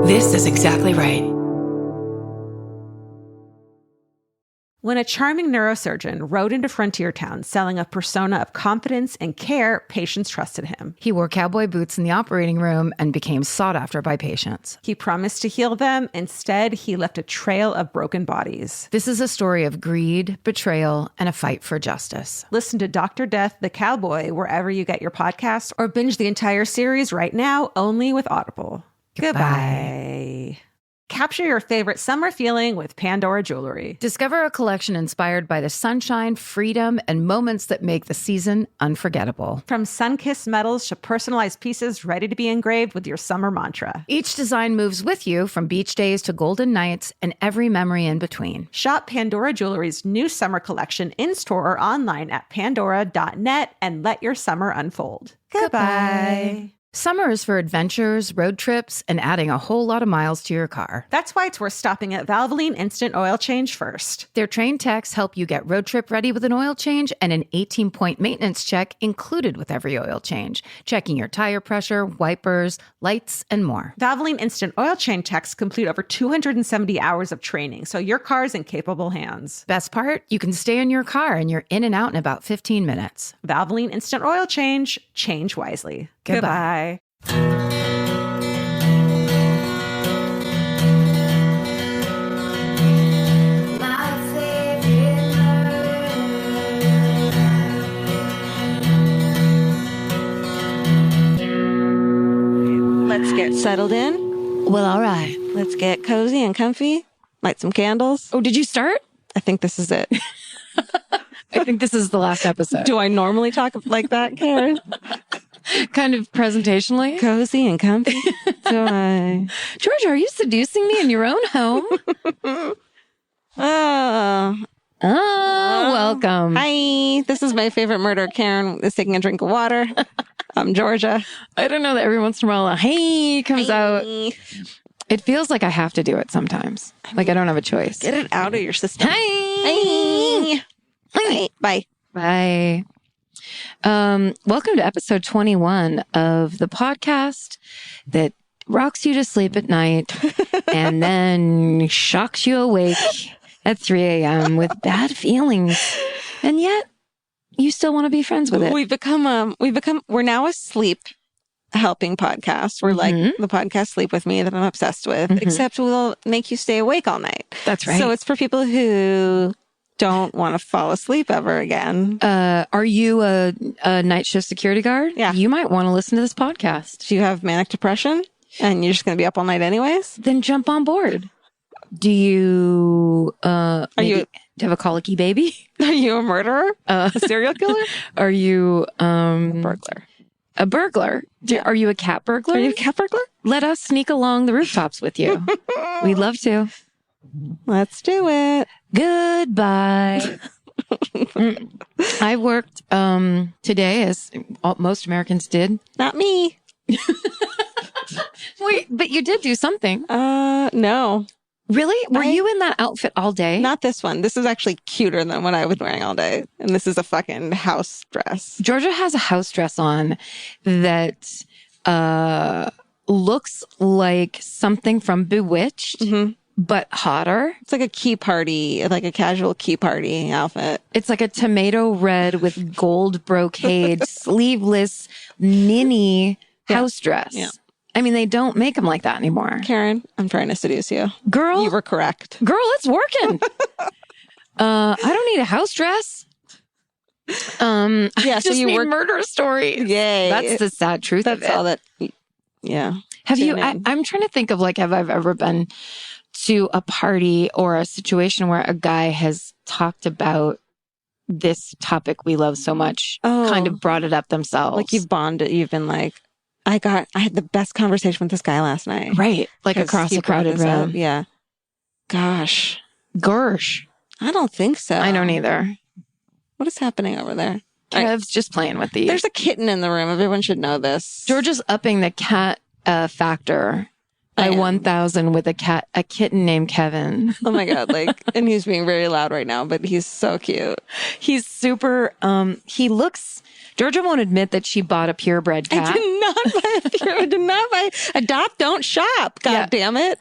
This is exactly right. When a charming neurosurgeon rode into Frontier Town selling a persona of confidence and care, patients trusted him. He wore cowboy boots in the operating room and became sought after by patients. He promised to heal them. Instead, he left a trail of broken bodies. This is a story of greed, betrayal, and a fight for justice. Listen to Dr. Death, the Cowboy, wherever you get your podcasts, or binge the entire series right now, only with Audible. Goodbye. Capture your favorite summer feeling with Pandora Jewelry. Discover a collection inspired by the sunshine, freedom, and moments that make the season unforgettable. From sun-kissed metals to personalized pieces ready to be engraved with your summer mantra. Each design moves with you from beach days to golden nights and every memory in between. Shop Pandora Jewelry's new summer collection in-store or online at pandora.net and let your summer unfold. Goodbye. Summer is for adventures, road trips, and adding a whole lot of miles to your car. That's why it's worth stopping at Valvoline Instant Oil Change first. Their trained techs help you get road trip ready with an oil change and an 18-point maintenance check included with every oil change, checking your tire pressure, wipers, lights, and more. Valvoline Instant Oil Change techs complete over 270 hours of training, so your car's in capable hands. Best part? You can stay in your car and you're in and out in about 15 minutes. Valvoline Instant Oil Change. Change wisely. Goodbye. Let's get settled in. Well, all right. Let's get cozy and comfy. Light some candles. Oh, did you start? I think this is it. I think this is the last episode. Do I normally talk like that, Karen? Kind of presentationally? Cozy and comfy? Do I? Georgia, are you seducing me in your own home? Welcome. Hi. This is my favorite murder. Karen is taking a drink of water. I'm Georgia. I don't know that every once in a while a hey comes out. It feels like I have to do it sometimes. Like I don't have a choice. Get it out of your system. Hi. Hi. Bye. Bye. Welcome to episode 21 of the podcast that rocks you to sleep at night and then shocks you awake at 3 a.m. with bad feelings. And yet you still want to be friends with it. We're now a sleep helping podcast. We're like the podcast Sleep With Me that I'm obsessed with, except we'll make you stay awake all night. That's right. So it's for people who don't want to fall asleep ever again. Are you a night shift security guard? Yeah. You might want to listen to this podcast. Do you have manic depression and you're just going to be up all night anyways? Then jump on board. Do you, do you have a colicky baby? Are you a murderer? A serial killer? Are you, a burglar? A burglar? Are you a cat burglar? Are you a cat burglar? Let us sneak along the rooftops with you. We'd love to. Let's do it. Goodbye. I worked today, as most Americans did. Not me. Wait, but you did do something. No. Really? Were you in that outfit all day? Not this one. This is actually cuter than what I was wearing all day. And this is a fucking house dress. Georgia has a house dress on that looks like something from Bewitched, but hotter. It's like a key party, like a casual key party outfit. It's like a tomato red with gold brocade, sleeveless, mini house dress. Yeah. I mean, they don't make them like that anymore. Karen, I'm trying to seduce you. Girl. You were correct. Girl, it's working. I don't need a house dress. I just need murder stories. Yay. That's the sad truth of it. That's all that, yeah. Have you, I'm trying to think of like, have I ever been to a party or a situation where a guy has talked about this topic we love so much, kind of brought it up themselves. Like you've bonded, you've been like, I had the best conversation with this guy last night. Right. Like across a crowded room. Yeah. Gosh. Gersh. I don't think so. I don't either. What is happening over there? Kev's just playing with these. There's a kitten in the room. Everyone should know this. Georgia's upping the cat factor by 1,000 with a kitten named Kevin. Oh my God. Like, and he's being very loud right now, but he's so cute. He's super, Georgia won't admit that she bought a purebred cat. I did not buy adopt, don't shop. God damn it.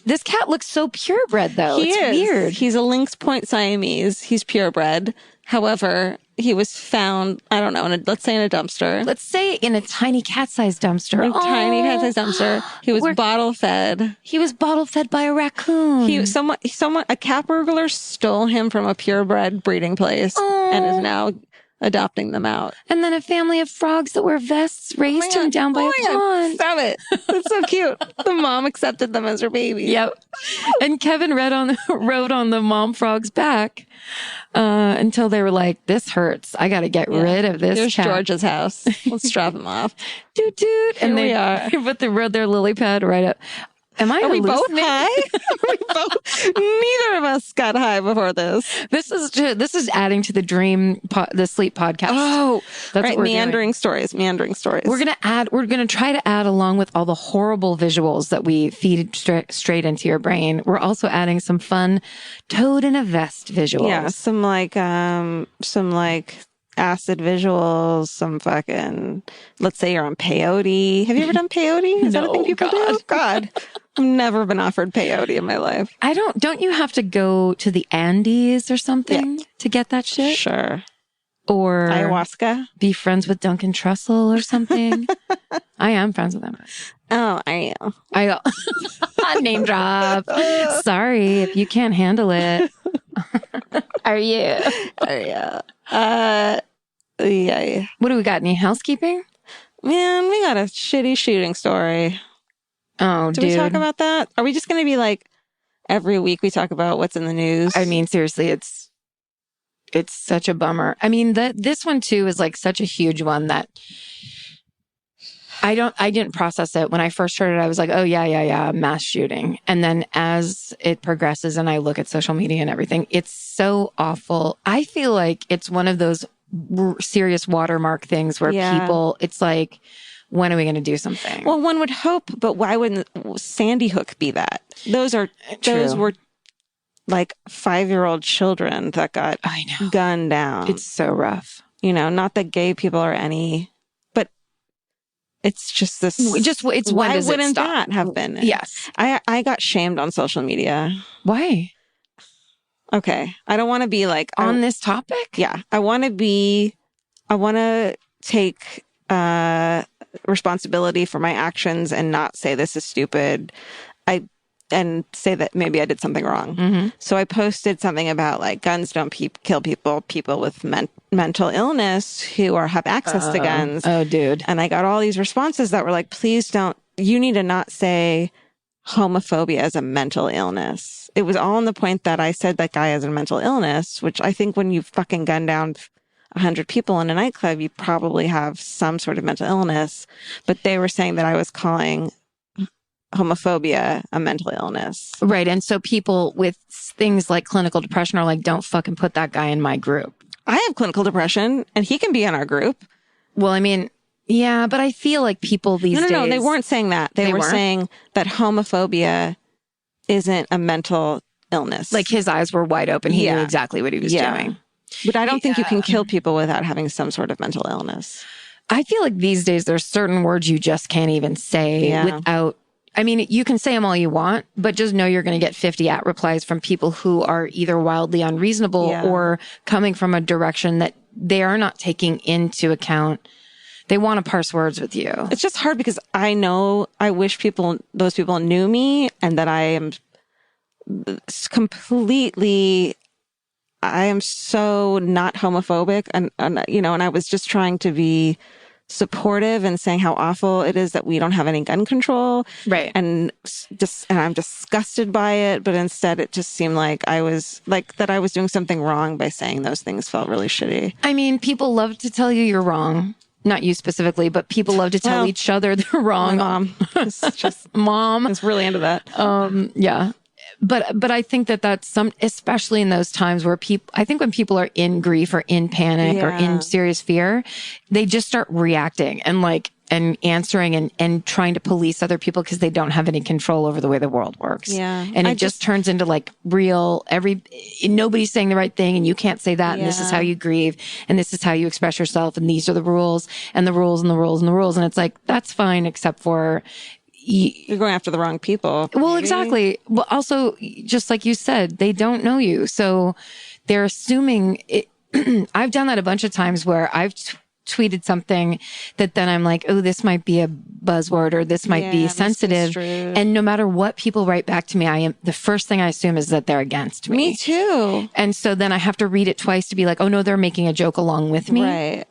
This cat looks so purebred though. It's weird. He's a Lynx Point Siamese. He's purebred. However, he was found, I don't know, let's say in a dumpster. Let's say in a tiny cat-sized dumpster. Tiny cat-sized dumpster. He was bottle fed. He was bottle fed by a raccoon. A cat burglar stole him from a purebred breeding place and is now adopting them out. And then a family of frogs that wear vests raised him down by a pond. Stop it. That's so cute. The mom accepted them as her baby. Yep. And Kevin rode on the mom frog's back until they were like, this hurts. I got to get rid of this Here's cat. George's house. Let's drop him off. Doot. And we are. They rode their lily pad right up. Are we both high? Neither of us got high before this. This is adding to the the sleep podcast. Oh, that's right. Meandering stories. We're gonna try to add, along with all the horrible visuals that we feed straight into your brain. We're also adding some fun toad in a vest visuals. Yeah, some acid visuals, some fucking, let's say you're on peyote. Have you ever done peyote? Is that a thing people do? God. I've never been offered peyote in my life. Don't you have to go to the Andes or something to get that shit? Sure. Or ayahuasca? Be friends with Duncan Trussell or something. I am friends with him. Oh, are you? Name drop. Sorry if you can't handle it. Are you? Yeah. What do we got? Any housekeeping? Man, we got a shitty shooting story. Oh, Did we talk about that? Are we just going to be like every week we talk about what's in the news? I mean, seriously, it's such a bummer. I mean, this one too is like such a huge one that I didn't process it. When I first heard it, I was like, oh yeah, mass shooting. And then as it progresses and I look at social media and everything, it's so awful. I feel like it's one of those serious watermark things where people, it's like, when are we going to do something? Well, one would hope, but why wouldn't Sandy Hook be that? Those were like 5-year-old children that got gunned down. It's so rough. You know, not that gay people are any, but it's just this. Why wouldn't that have been? Yes. I got shamed on social media. Why? Okay. I don't want to be like on this topic. Yeah. I want to take responsibility for my actions and not say this is stupid. And say that maybe I did something wrong. Mm-hmm. So I posted something about like guns don't kill people with mental illness who have access to guns. Oh, dude. And I got all these responses that were like, please don't, you need to not say homophobia as a mental illness. It was all on the point that I said that guy has a mental illness, which I think when you fucking gun down 100 people in a nightclub, you probably have some sort of mental illness. But they were saying that I was calling homophobia a mental illness. Right. And so people with things like clinical depression are like, don't fucking put that guy in my group. I have clinical depression and he can be in our group. Well, I mean, yeah, but I feel like people these days... No, they weren't saying that. They were saying that homophobia isn't a mental illness. Like his eyes were wide open. He knew exactly what he was doing. But I don't think you can kill people without having some sort of mental illness. I feel like these days there's certain words you just can't even say without... I mean, you can say them all you want, but just know you're going to get 50 @replies from people who are either wildly unreasonable or coming from a direction that they are not taking into account. They want to parse words with you. It's just hard because I wish those people knew me and that I am so not homophobic and I was just trying to be supportive and saying how awful it is that we don't have any gun control. Right. And I'm disgusted by it. But instead it just seemed like I was doing something wrong by saying those things. Felt really shitty. I mean, people love to tell you you're wrong. Not you specifically, but people love to tell each other they're wrong. My mom. It's just mom is really into that. Yeah. But I think that's especially in those times where I think when people are in grief or in panic or in serious fear, they just start reacting and like and answering and trying to police other people because they don't have any control over the way the world works. Yeah. And it just turns into like nobody's saying the right thing and you can't say that. And this is how you grieve. And this is how you express yourself. And these are the rules and the rules and the rules and the rules. And it's like, that's fine, except for you're going after the wrong people. Well, exactly. Well, also, just like you said, they don't know you. So they're assuming it. I've done that a bunch of times where I've tweeted something that then I'm like, oh, this might be a buzzword or this might be sensitive. And no matter what people write back to me, the first thing I assume is that they're against me. Me too. And so then I have to read it twice to be like, oh no, they're making a joke along with me. Right.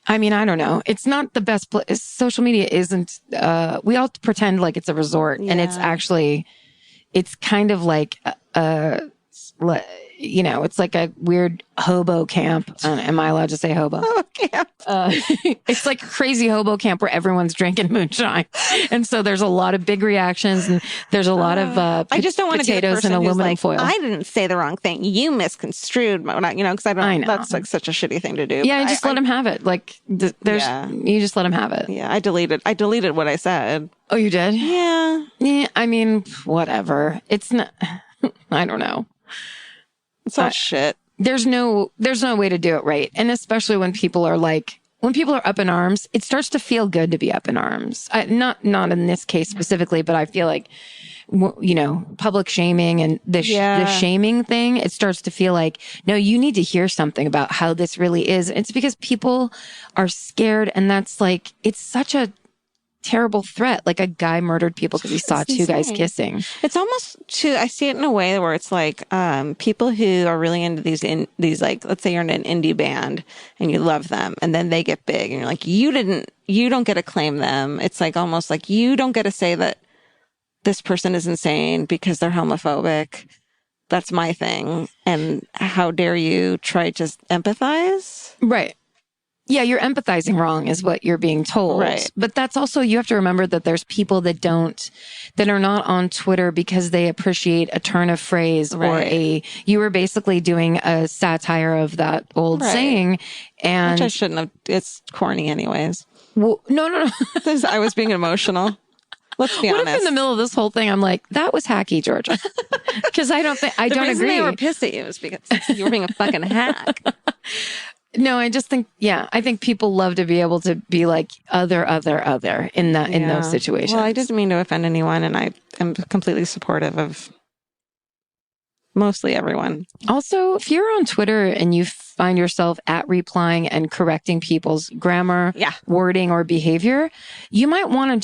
I mean, I don't know. It's not the best place. Social media isn't, we all pretend like it's a resort and it's actually, it's kind of like, it's like a weird hobo camp. Am I allowed to say hobo? Hobo camp. It's like a crazy hobo camp where everyone's drinking moonshine. And so there's a lot of big reactions and there's a lot of I just don't want to be the potatoes person and who's aluminum like, foil. I didn't say the wrong thing. You misconstrued my, because I know. That's like such a shitty thing to do. Yeah, just let him have it. Like you just let him have it. Yeah, I deleted what I said. Oh, you did? Yeah. Yeah, I mean, whatever. It's not, I don't know. It's all shit. There's no way to do it right. And especially when people are up in arms, it starts to feel good to be up in arms. Not in this case specifically, but I feel like, public shaming and the shaming thing, it starts to feel like, no, you need to hear something about how this really is. It's because people are scared. And that's like, it's such a terrible threat. Like a guy murdered people because he saw two guys kissing. It's almost I see it in a way where it's like people who are really into these like, let's say you're in an indie band and you love them and then they get big and you're like, you don't get to claim them. It's like almost like you don't get to say that this person is insane because they're homophobic. That's my thing. And how dare you try to empathize? Right. Yeah, you're empathizing wrong is what you're being told. Right. But that's also, you have to remember that there's people that are not on Twitter because they appreciate a turn of phrase or you were basically doing a satire of that old saying. And which I shouldn't have. It's corny anyways. Well, no. I was being emotional. Let's be honest. What if in the middle of this whole thing, I'm like, that was hacky, Georgia? Because I don't agree. The reason they were pissed at you is because you were being a fucking hack. No, I just think, I think people love to be able to be like other in those situations. Well, I didn't mean to offend anyone, and I am completely supportive of mostly everyone. Also, if you're on Twitter and you find yourself replying and correcting people's grammar, wording, or behavior, you might want to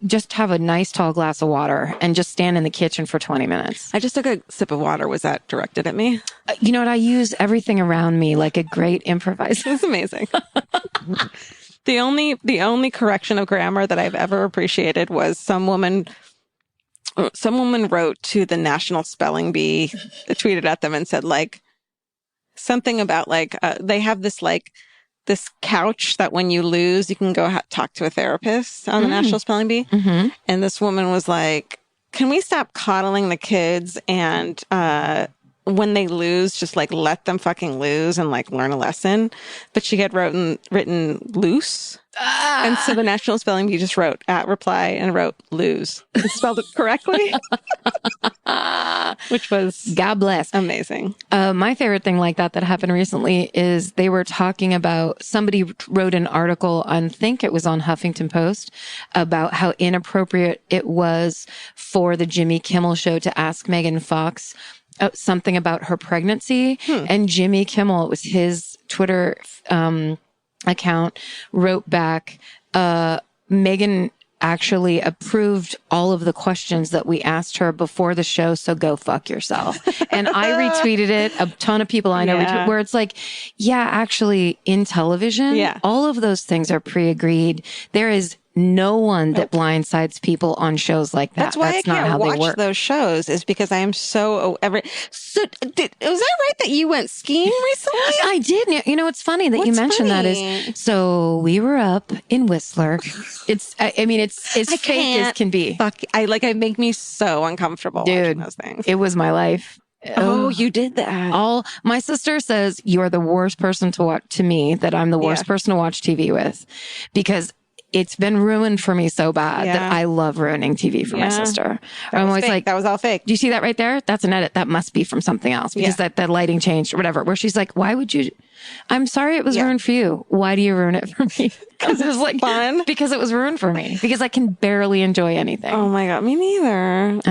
just have a nice tall glass of water and just stand in the kitchen for 20 minutes. I just took a sip of water. Was that directed at me? You know what? I use everything around me like a great improviser. It's amazing. The only correction of grammar that I've ever appreciated was some woman wrote to the National Spelling Bee, tweeted at them and said like something about like they have this couch that when you lose you can go talk to a therapist on the National Spelling Bee. Mm-hmm. And this woman was like, can we stop coddling the kids and when they lose just like let them fucking lose and like learn a lesson? But she had written loose. And so the National Spelling Bee just wrote reply and wrote lose. It spelled it correctly. Which was God bless. Amazing. My favorite thing like that happened recently is they were talking about, somebody wrote an article I think it was on Huffington Post about how inappropriate it was for the Jimmy Kimmel show to ask Megan Fox something about her pregnancy. And Jimmy Kimmel, it was his Twitter account, wrote back, Megan actually approved all of the questions that we asked her before the show, so go fuck yourself. And I retweeted it. A ton of people I know where it's like, actually in television, all of those things are pre-agreed. There is no one that blindsides people on shows like that. That's why I can't watch those shows, is because I am so was that right that you went skiing recently? I did. You know, it's funny that you mentioned that is, so we were up in Whistler. It's fake as can be. It make me so uncomfortable watching those things. It was my life. Oh, you did that. My sister says you are the worst person to watch, to me, that I'm the worst person to watch TV with, because it's been ruined for me so bad Yeah. that I love ruining TV for my Yeah. sister. That I'm was always fake. like, that was all fake. do you see that right there? That's an edit. That must be from something else because that lighting changed or whatever. Where she's like, why would you? I'm sorry it was ruined for you. Why do you ruin it for me? Because it was like fun. Because it was ruined for me. Because I can barely enjoy anything. Oh my God. Me neither.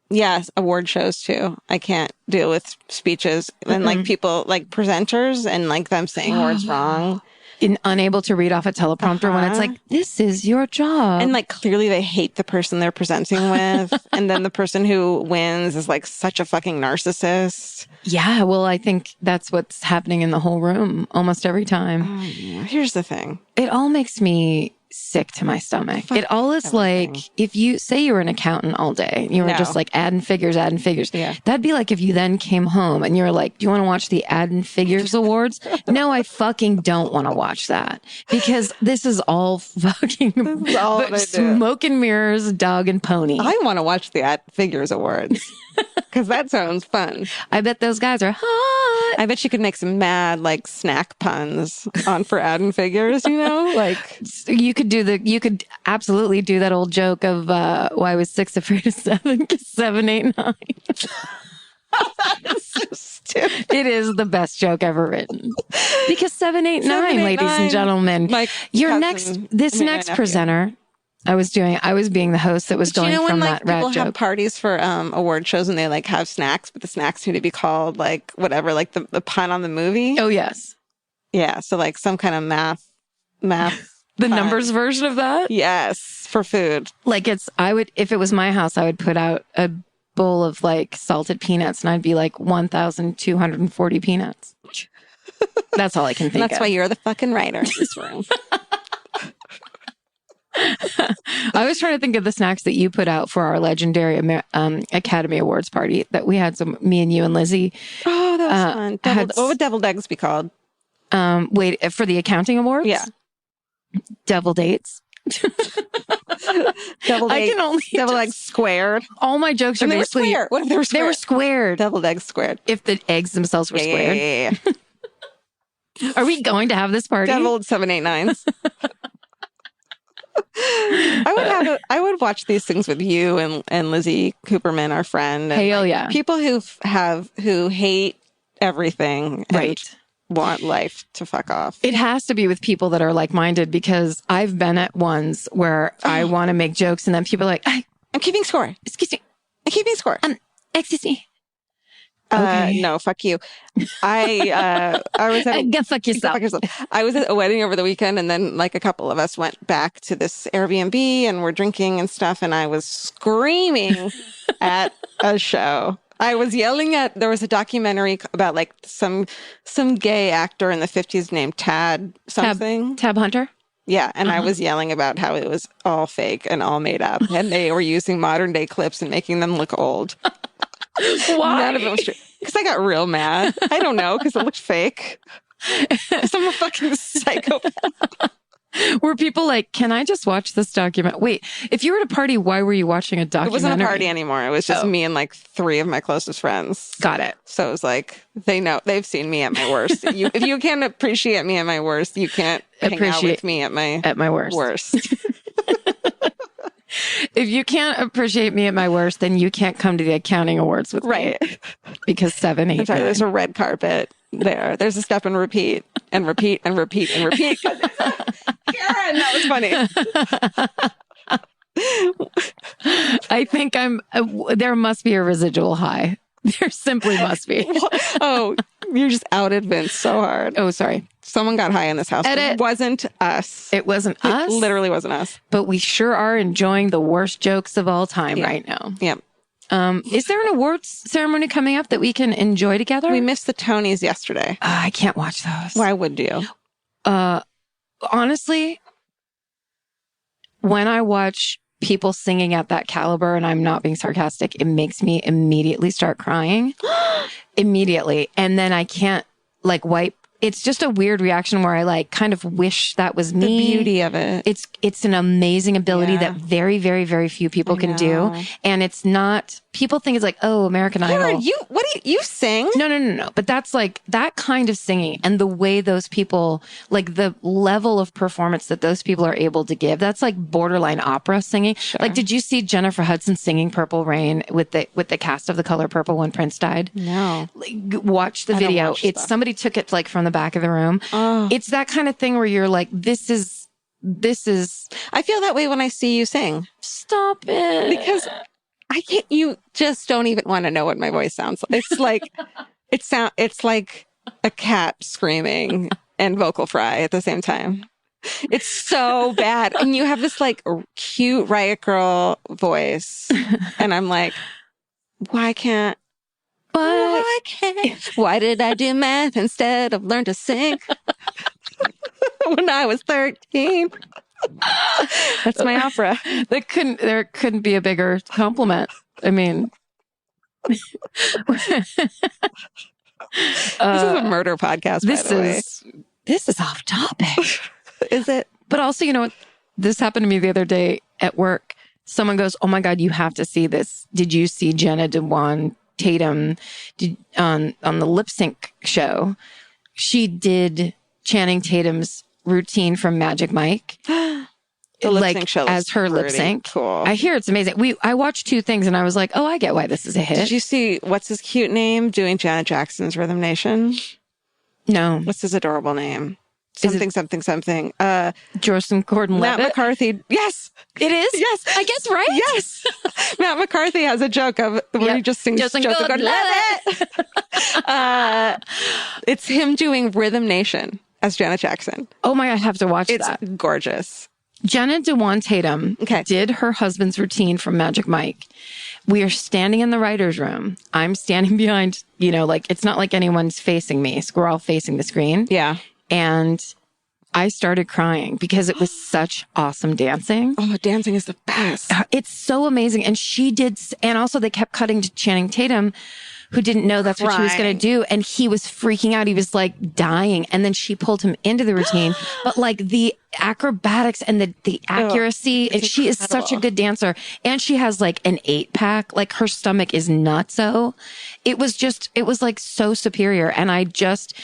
Yes, award shows too. I can't deal with speeches and like people like presenters and like them saying words wrong. And unable to read off a teleprompter when it's like, this is your job. And like clearly they hate the person they're presenting with. And then the person who wins is like such a fucking narcissist. Yeah, well, I think that's what's happening in the whole room almost every time. Here's the thing. It all makes me sick to my stomach. It all is like, if you say you were an accountant all day, you were just like adding figures. Yeah. That'd be like if you then came home and you're like, do you want to watch the Adding Figures Awards? No, I fucking don't want to watch that because this is all fucking smoke and mirrors, dog and pony. I want to watch the Add Figures Awards because that sounds fun. I bet those guys are hot. I bet you could make some mad like snack puns on for Adding Figures, you know? Like you could absolutely do that old joke of why was 6 afraid of 7 because 7 ain't 9. that is so stupid. It is the best joke ever written because 7 8 9, 7, 8, ladies 9. and gentlemen. Your next presenter. I was being the host that was going you know from when, that like, rat people joke. have parties for award shows and they like have snacks, but the snacks need to be called like whatever, like the pun on the movie. Oh yes, yeah. So like some kind of math. The numbers version of that. Yes, for food. Like if it was my house, I would put out a bowl of like salted peanuts, and I'd be like 1,240 peanuts. That's all I can think of. That's why you're the fucking writer in this room. I was trying to think of the snacks that you put out for our legendary Academy Awards party that we had. Me and you and Lizzie. Oh, that was fun. What would deviled eggs be called? Wait, for the accounting awards? Yeah. Deviled dates. Deviled eggs squared. All my jokes are basically square. What if they were squared? They were squared. Deviled eggs squared. If the eggs themselves were squared. Yeah. Are we going to have this party? Deviled 7 8 9s. I would watch these things with you and Lizzie Cooperman, our friend. And Hell yeah. People who hate everything and want life to fuck off. It has to be with people that are like-minded because I've been at ones where I want to make jokes and then people are like, I'm keeping score. Excuse me. I'm keeping score. Excuse me. Okay. No, fuck you. I was at go fuck yourself. Go fuck yourself. I was at a wedding over the weekend, and then like a couple of us went back to this Airbnb, and we're drinking and stuff, and I was screaming at a show. I was yelling at. There was a documentary about like some gay actor in the 50s named Tad something. Tab Hunter. Yeah, and I was yelling about how it was all fake and all made up, and they were using modern day clips and making them look old. Why? None of it was true. Because I got real mad. I don't know, because it looked fake. Because I'm a fucking psychopath. Were people like, can I just watch this document? Wait, if you were at a party, why were you watching a documentary? It wasn't a party anymore. It was just me and like 3 of my closest friends. Got it. So it was like, they've seen me at my worst. If you can't appreciate me at my worst, you can't hang out with me at my worst. If you can't appreciate me at my worst, then you can't come to the accounting awards with me. Because 7 8 sorry, there's a red carpet there. There's a step and repeat and repeat and repeat and repeat. Karen, that was funny. I think there must be a residual high. There simply must be. Oh, you just outed Vince so hard. Oh, sorry. Someone got high in this house. It wasn't us. It wasn't us. It literally wasn't us. But we sure are enjoying the worst jokes of all time right now. Yep. Is there an awards ceremony coming up that we can enjoy together? We missed the Tonys yesterday. I can't watch those. Why would you? Honestly, when I watch people singing at that caliber, and I'm not being sarcastic, it makes me immediately start crying. Immediately. And then I can't like wipe. It's just a weird reaction where I like kind of wish that was me. The beauty of it. It's an amazing ability that very, very, very few people can do. And it's not people think it's like, oh, American Idol. You sing? No. But that's like that kind of singing and the way those people, like the level of performance that those people are able to give. That's like borderline opera singing. Sure. Like, did you see Jennifer Hudson singing Purple Rain with the cast of The Color Purple when Prince died? No. Like, watch the video. Somebody took it like from the back of the room. Oh. It's that kind of thing where you're like, this is. I feel that way when I see you sing. Stop it. Because I can't, you just don't even want to know what my voice sounds like. It's like, it's like a cat screaming and vocal fry at the same time. It's so bad. And you have this like cute Riot Girl voice. And I'm like, why did I do math instead of learn to sing when I was 13? That's my opera. There couldn't be a bigger compliment. I mean, this is a murder podcast. This is off topic. Is it? But also, you know what? This happened to me the other day at work. Someone goes, "Oh my God, you have to see this. Did you see Jenna Dewan Tatum on the lip sync show? She did Channing Tatum's routine from Magic Mike." The lip sync show as her lip sync. Cool. I hear it's amazing. I watched 2 things and I was like, oh, I get why this is a hit. Did you see what's his cute name doing Janet Jackson's Rhythm Nation? No. What's his adorable name? Something. Jordan Gordon-Levitt. Matt McCarthy. Yes, it is. Yes, I guess right. Yes, Matt McCarthy has a joke of where he just sings Joseph Gordon-Levitt. It's him doing Rhythm Nation as Janet Jackson. Oh my! I have to watch that. It's gorgeous. Jenna Dewan Tatum did her husband's routine from Magic Mike. We are standing in the writer's room. I'm standing behind, like it's not like anyone's facing me. So we're all facing the screen. Yeah. And I started crying because it was such awesome dancing. Oh, dancing is the best. It's so amazing. And she did. And also they kept cutting to Channing Tatum, who didn't know that's what she was going to do. And he was freaking out. He was like dying. And then she pulled him into the routine. But like the acrobatics and the accuracy, and she is such a good dancer. And she has like an 8-pack. Like her stomach is nutso. It was like so superior. And I just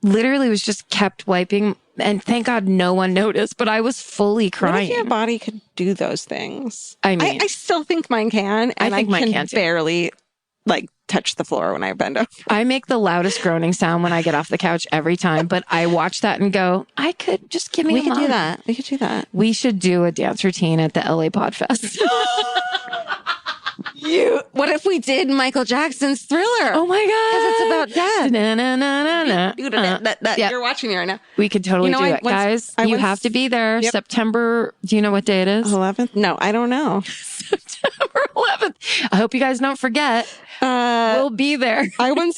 literally was just kept wiping. And thank God no one noticed, but I was fully crying. What if your body could do those things? I mean, I still think mine can. And I think mine can too. Barely like touch the floor when I bend over. I make the loudest groaning sound when I get off the couch every time, but I watch that and go, I could just give me We could do that. We should do a dance routine at the LA Podfest. What if we did Michael Jackson's Thriller? Oh my God. Because it's about death. Na, na, na, na, na. You're watching me right now. We could totally do it. Guys, you have to be there. Yep. September. Do you know what day it is? 11th? No, I don't know. September 11th. I hope you guys don't forget. We'll be there. I once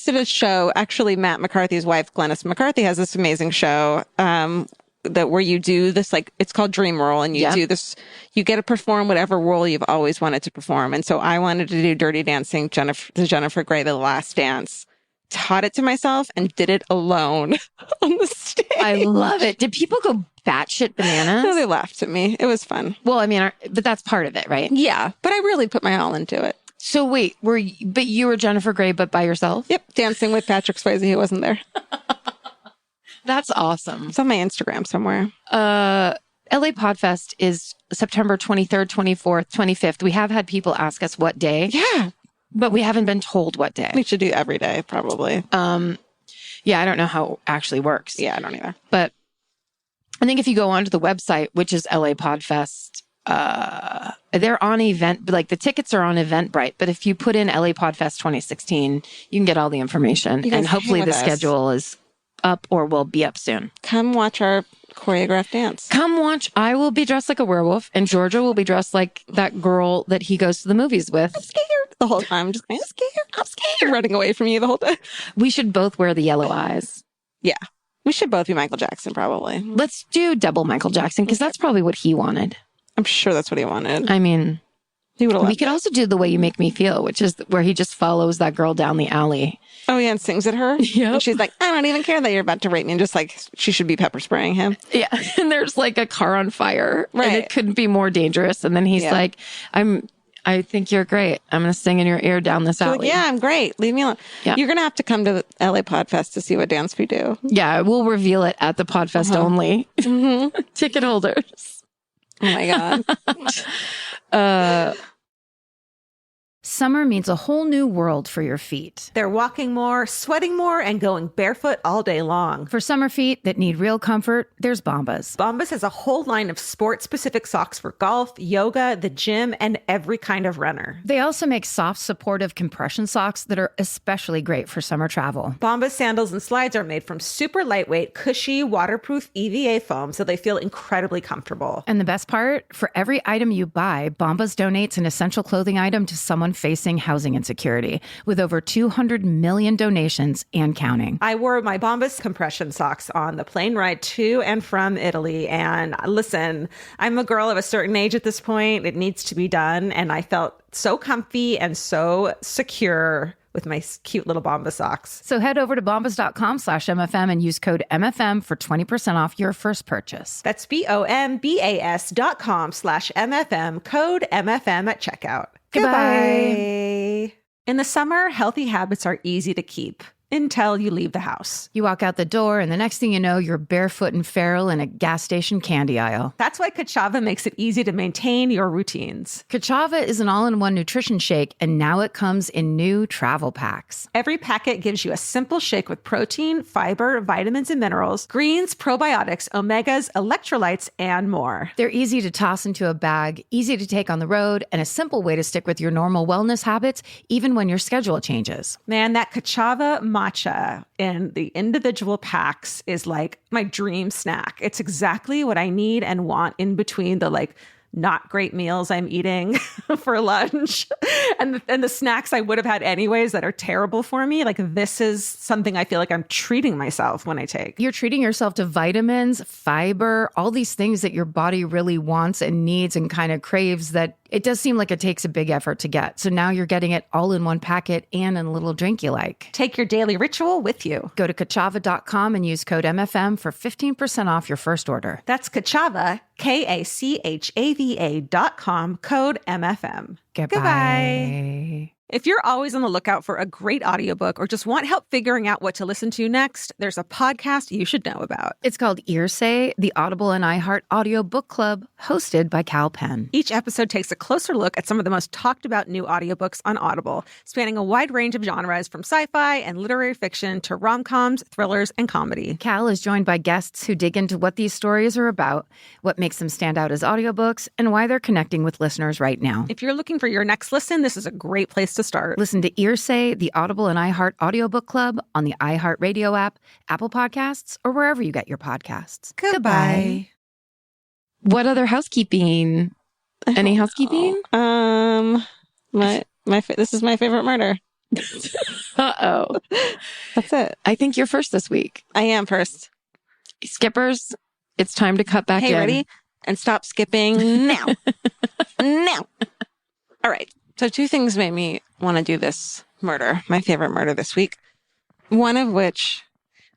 did a show. Actually, Matt McCarthy's wife, Glennis McCarthy, has this amazing show where you do this, like, it's called Dream Role, and you do this, you get to perform whatever role you've always wanted to perform. And so I wanted to do Dirty Dancing, Jennifer Grey, The Last Dance. Taught it to myself and did it alone on the stage. I love it. Did people go batshit bananas? No, they laughed at me. It was fun. Well, I mean, but that's part of it, right? Yeah, but I really put my all into it. So wait, but you were Jennifer Grey, but by yourself? Yep, dancing with Patrick Swayze, who wasn't there. That's awesome. It's on my Instagram somewhere. LA Podfest is September 23rd, 24th, 25th. We have had people ask us what day. Yeah. But we haven't been told what day. We should do every day, probably. Yeah, I don't know how it actually works. Yeah, I don't either. But I think if you go onto the website, which is LA Podfest, they're on event, like the tickets are on Eventbrite. But if you put in LA Podfest 2016, you can get all the information. And hopefully the schedule is up or will be up soon. Come watch our choreographed dance. Come watch. I will be dressed like a werewolf, and Georgia will be dressed like that girl that he goes to the movies with. I'm scared the whole time. Just I'm scared. Running away from you the whole time. We should both wear the yellow eyes. Yeah. We should both be Michael Jackson, probably. Let's do double Michael Jackson, because that's probably what he wanted. I'm sure that's what he wanted. I mean, he would have. We could also do The Way You Make Me Feel, which is where he just follows that girl down the alley. Oh, yeah, and sings at her? Yeah. And she's like, I don't even care that you're about to rape me. And just like, she should be pepper spraying him. Yeah. And there's like a car on fire. Right. And it couldn't be more dangerous. And then he's like, I think you're great. I'm going to sing in your ear down this alley. Yeah, I'm great. Leave me alone. Yeah. You're going to have to come to the LA Podfest to see what dance we do. Yeah, we'll reveal it at the Podfest only. Ticket holders. Oh my God. Summer means a whole new world for your feet. They're walking more, sweating more, and going barefoot all day long. For summer feet that need real comfort, there's Bombas. Bombas has a whole line of sport-specific socks for golf, yoga, the gym, and every kind of runner. They also make soft, supportive compression socks that are especially great for summer travel. Bombas sandals and slides are made from super lightweight, cushy, waterproof EVA foam, so they feel incredibly comfortable. And the best part, for every item you buy, Bombas donates an essential clothing item to someone facing housing insecurity, with over 200 million donations and counting. I wore my Bombas compression socks on the plane ride to and from Italy. And listen, I'm a girl of a certain age at this point. It needs to be done. And I felt so comfy and so secure with my cute little Bombas socks. So head over to bombas.com/MFM and use code MFM for 20% off your first purchase. That's BOMBAS.com/MFM, code MFM at checkout. Goodbye. In the summer, healthy habits are easy to keep until you leave the house. You walk out the door, and the next thing you know, you're barefoot and feral in a gas station candy aisle. That's why Kachava makes it easy to maintain your routines. Kachava is an all-in-one nutrition shake, and now it comes in new travel packs. Every packet gives you a simple shake with protein, fiber, vitamins and minerals, greens, probiotics, omegas, electrolytes, and more. They're easy to toss into a bag, easy to take on the road, and a simple way to stick with your normal wellness habits, even when your schedule changes. Man, that Kachava matcha in the individual packs is like my dream snack. It's exactly what I need and want in between the not great meals I'm eating for lunch and the snacks I would have had anyways that are terrible for me. Like, this is something I feel like I'm treating myself when I take. You're treating yourself to vitamins, fiber, all these things that your body really wants and needs and kind of craves that it does seem like it takes a big effort to get. So now you're getting it all in one packet and in a little drink you like. Take your daily ritual with you. Go to Kachava.com and use code MFM for 15% off your first order. That's Kachava, KACHAVA.com, code MFM. Goodbye. If you're always on the lookout for a great audiobook or just want help figuring out what to listen to next, there's a podcast you should know about. It's called Earsay, the Audible and iHeart Audio Book Club, hosted by Cal Penn. Each episode takes a closer look at some of the most talked about new audiobooks on Audible, spanning a wide range of genres from sci-fi and literary fiction to rom-coms, thrillers, and comedy. Cal is joined by guests who dig into what these stories are about, what makes them stand out as audiobooks, and why they're connecting with listeners right now. If you're looking for your next listen, this is a great place to start. Listen to Earsay, the Audible and iHeart Audiobook Club on the iHeartRadio app, Apple Podcasts, or wherever you get your podcasts. Goodbye. What other housekeeping? Any housekeeping? This is my favorite murder. Uh-oh. That's it. I think you're first this week. I am first. Skippers, it's time to cut back in. Hey, ready? And stop skipping now. Now. All right. So 2 things made me want to do this murder, my favorite murder this week. One of which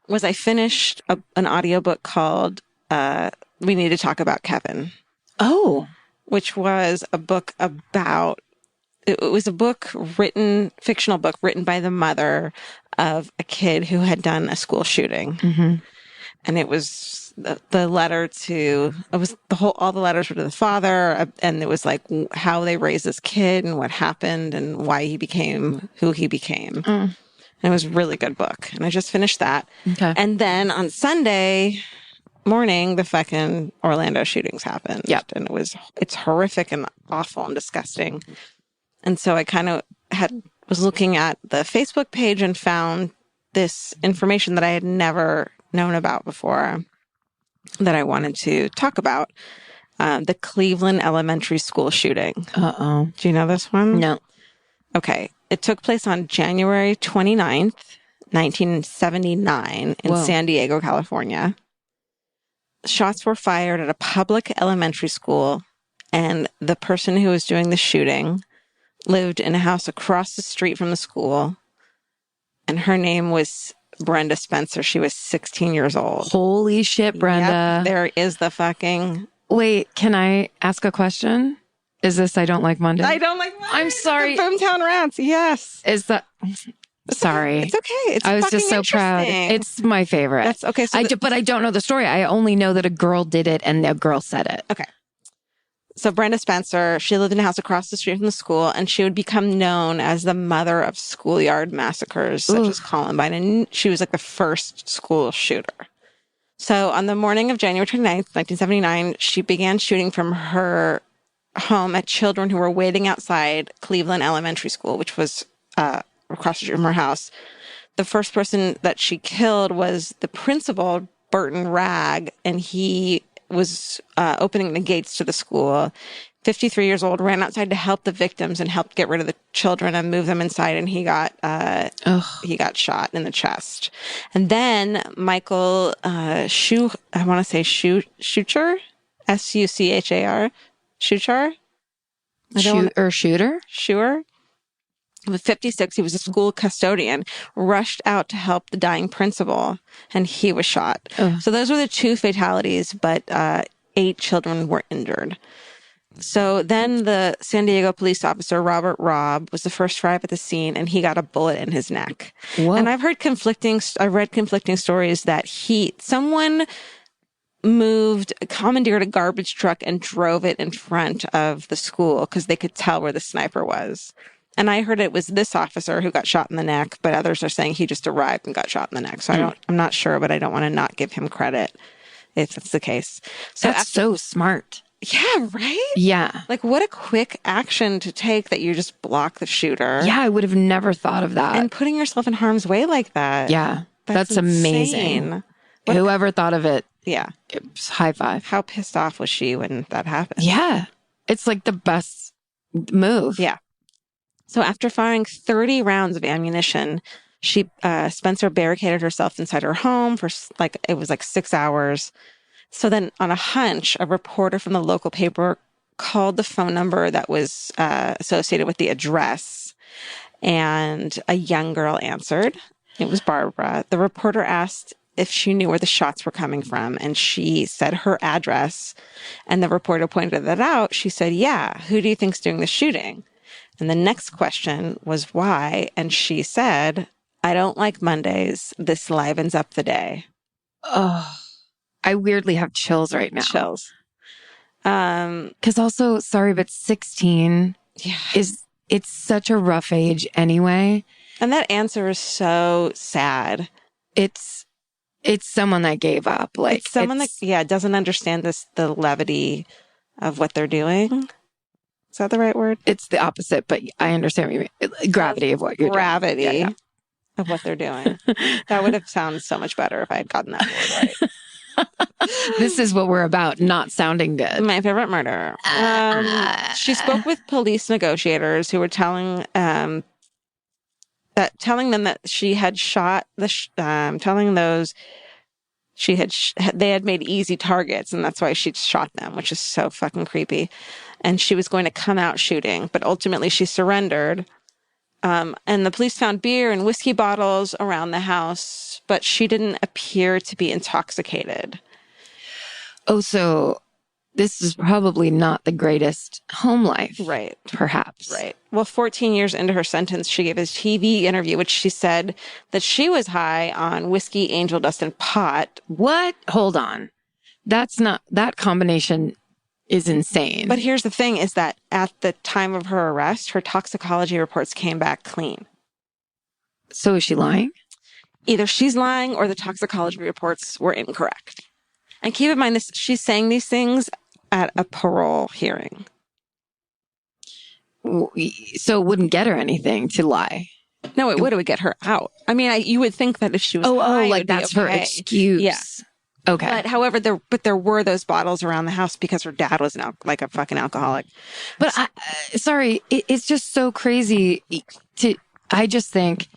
was I finished an audiobook called We Need to Talk About Kevin. Oh. Which was a book about, it was a fictional book written by the mother of a kid who had done a school shooting. Mm-hmm. And it was the letter to, all the letters were to the father. And it was like how they raised this kid and what happened and why he became who he became. And it was a really good book. And I just finished that. Okay. And then on Sunday morning, the fucking Orlando shootings happened. Yep. And it's horrific and awful and disgusting. And so I kind of was looking at the Facebook page and found this information that I had never known about before that I wanted to talk about. The Cleveland elementary school shooting. Uh-oh. Do you know this one? No. Okay. It took place on January 29th, 1979 in San Diego, California. Shots were fired at a public elementary school, and the person who was doing the shooting lived in a house across the street from the school, and her name was Brenda Spencer. She was 16 years old. Holy shit, Brenda. Yep, there is the fucking... Wait, can I ask a question? Is this I Don't Like Monday? I don't like Monday. I'm sorry. The Boomtown Rats. Yes. Is that... Sorry. It's okay. It's I was just so proud. interesting. It's my favorite. That's okay. So but I don't know the story. I only know that a girl did it and a girl said it. Okay. So Brenda Spencer, she lived in a house across the street from the school, and she would become known as the mother of schoolyard massacres, such as Columbine. And she was like the first school shooter. So on the morning of January 29th, 1979, she began shooting from her home at children who were waiting outside Cleveland Elementary School, which was across the street from her house. The first person that she killed was the principal, Burton Ragg, and he was opening the gates to the school. 53 years old, ran outside to help the victims and helped get rid of the children and move them inside. And he got shot in the chest. And then Michael Schuchar, Suchar, Schuchar, Shooter. Schuer. With 56, he was a school custodian, rushed out to help the dying principal, and he was shot. So those were the two fatalities, but 8 children were injured. So then the San Diego police officer, Robert Robb, was the first to arrive at the scene, and he got a bullet in his neck. Whoa. And I've read conflicting stories that someone commandeered a garbage truck and drove it in front of the school because they could tell where the sniper was. And I heard it was this officer who got shot in the neck, but others are saying he just arrived and got shot in the neck. So I'm not sure, but I don't want to not give him credit if that's the case. So That's so smart. Yeah, right? Yeah. Like, what a quick action to take that you just block the shooter. Yeah, I would have never thought of that. And putting yourself in harm's way like that. Yeah, that's amazing. Whoever thought of it, yeah, high five. How pissed off was she when that happened? Yeah, it's like the best move. Yeah. So after firing 30 rounds of ammunition, Spencer barricaded herself inside her home for it was 6 hours. So then on a hunch, a reporter from the local paper called the phone number that was associated with the address, and a young girl answered. It was Barbara. The reporter asked if she knew where the shots were coming from, and she said her address, and the reporter pointed that out. She said, yeah, who do you think's doing the shooting? And the next question was why, and she said, I don't like Mondays. This livens up the day. Oh, I weirdly have chills right now. Chills. Because also, sorry, but 16 it's such a rough age anyway. And that answer is so sad. It's someone that gave up. It's someone that doesn't understand the levity of what they're doing. Is that the right word? It's the opposite, but I understand what you mean. Gravity of what you're doing. Gravity of what they're doing. That would have sounded so much better if I had gotten that word right. This is what we're about, not sounding good. My favorite murder. She spoke with police negotiators who were telling them that she had shot telling those they had made easy targets, and that's why she shot them, which is so fucking creepy. And she was going to come out shooting, but ultimately she surrendered. And the police found beer and whiskey bottles around the house, but she didn't appear to be intoxicated. Oh, so this is probably not the greatest home life. Right. Perhaps. Right. Well, 14 years into her sentence, she gave a TV interview, which she said that she was high on whiskey, angel dust, and pot. What? Hold on. That combination is insane. But here's the thing is that at the time of her arrest, her toxicology reports came back clean. So is she lying? Either she's lying or the toxicology reports were incorrect. And keep in mind, she's saying these things at a parole hearing. So it wouldn't get her anything to lie. No, it would get her out. I mean, you would think that if she was high, like that's her excuse. Yeah. Okay. But however, there were those bottles around the house because her dad was like a fucking alcoholic. But it's just so crazy I just think,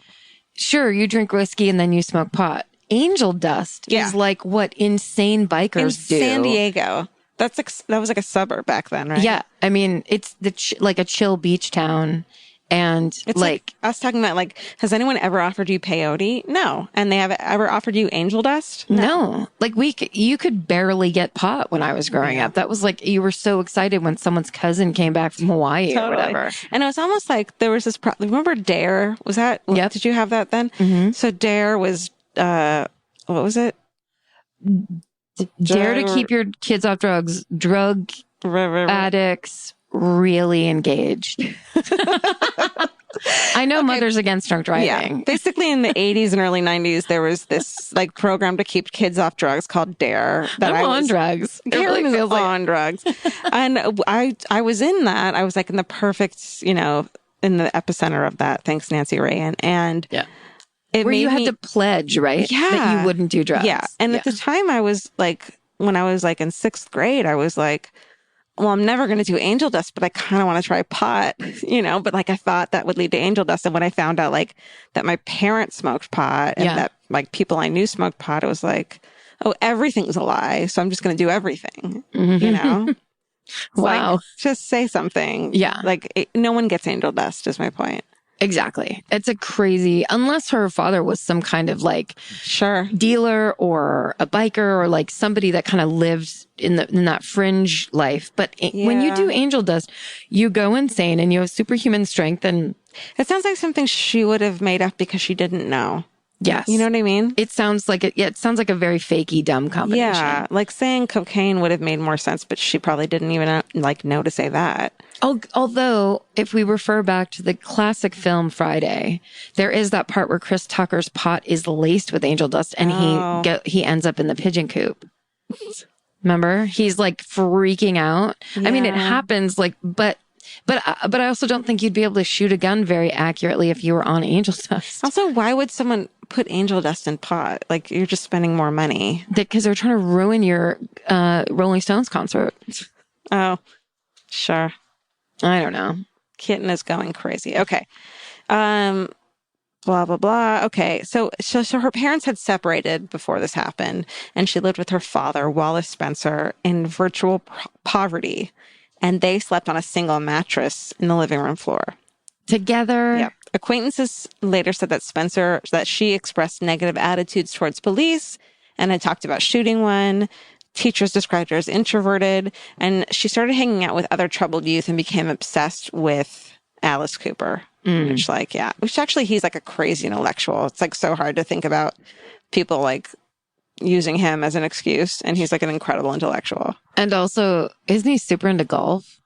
sure, you drink whiskey and then you smoke pot. Angel dust is like what insane bikers do. In San Diego. That was like a suburb back then, right? Yeah. I mean, it's like a chill beach town. And It's like us talking about, like, has anyone ever offered you peyote? No. And they have ever offered you angel dust? no, like you could barely get pot when I was growing up. That was like, you were so excited when someone's cousin came back from Hawaii or whatever. And it was almost like there was this, remember Dare? Was that, Yep. Did you have that then? Mm-hmm. So Dare was, what was it? Dare to keep your kids off drugs. Drug addicts really engaged. I know Mothers Against Drunk Driving. Yeah. Basically in the 80s and early 90s, there was this like program to keep kids off drugs called Dare. That I'm on drugs. Karen really feels on drugs. And I was in that. I was like in the perfect, in the epicenter of that. Thanks, Nancy Reagan. And where you had to pledge, right? Yeah. That you wouldn't do drugs. Yeah. And at the time I was like, when I was like in 6th grade, I was like, well, I'm never going to do angel dust, but I kind of want to try pot, but like I thought that would lead to angel dust. And when I found out like that my parents smoked pot and that like people I knew smoked pot, it was like, oh, everything's a lie. So I'm just going to do everything, Wow. Like, just say something. Yeah. Like no one gets angel dust is my point. Exactly. It's a crazy, unless her father was some kind of like dealer or a biker or like somebody that kind of lived in that fringe life. But when you do angel dust, you go insane and you have superhuman strength. And it sounds like something she would have made up because she didn't know. Yes. You know what I mean? It sounds like it sounds like a very fakey, dumb combination. Yeah. Like saying cocaine would have made more sense, but she probably didn't even know to say that. Although, if we refer back to the classic film Friday, there is that part where Chris Tucker's pot is laced with angel dust and he ends up in the pigeon coop. Remember? He's like freaking out. Yeah. I mean, it happens like, but I also don't think you'd be able to shoot a gun very accurately if you were on angel dust. Also, why would someone put angel dust in pot? Like, you're just spending more money. Because they're trying to ruin your Rolling Stones concert. Oh, sure. I don't know. Kitten is going crazy. Okay. Blah, blah, blah. Okay. So her parents had separated before this happened, and she lived with her father, Wallace Spencer, in virtual poverty. And they slept on a single mattress in the living room floor. Together? Yep. Acquaintances later said that she expressed negative attitudes towards police and had talked about shooting one. Teachers described her as introverted, and she started hanging out with other troubled youth and became obsessed with Alice Cooper, which actually he's like a crazy intellectual. It's like so hard to think about people like using him as an excuse, and he's like an incredible intellectual. And also, isn't he super into golf?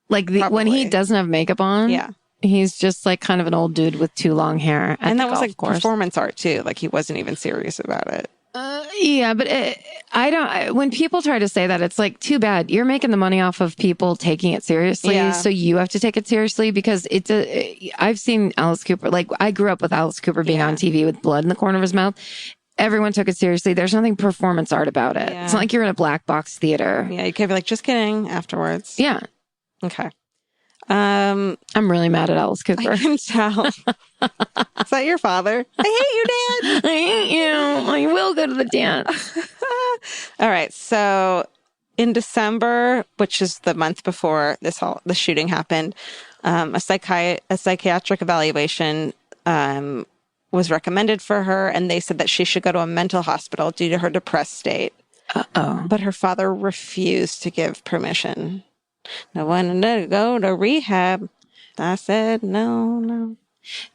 Like when he doesn't have makeup on, he's just like kind of an old dude with too long hair. And that was like performance art too. Like he wasn't even serious about it. But when people try to say that, it's like, too bad. You're making the money off of people taking it seriously. So you have to take it seriously because I've seen Alice Cooper. Like I grew up with Alice Cooper being on TV with blood in the corner of his mouth. Everyone took it seriously. There's nothing performance art about it. It's not like you're in a black box theater. Yeah. You can't be like, just kidding afterwards. Yeah. Okay. I'm really mad at Alice Cooper. I can tell. Is that your father? I hate you, Dad. I hate you. I will go to the dance. All right. So in December, which is the month before the shooting happened, a psychiatric evaluation was recommended for her, and they said that she should go to a mental hospital due to her depressed state. But her father refused to give permission. No one to go to rehab. I said, no.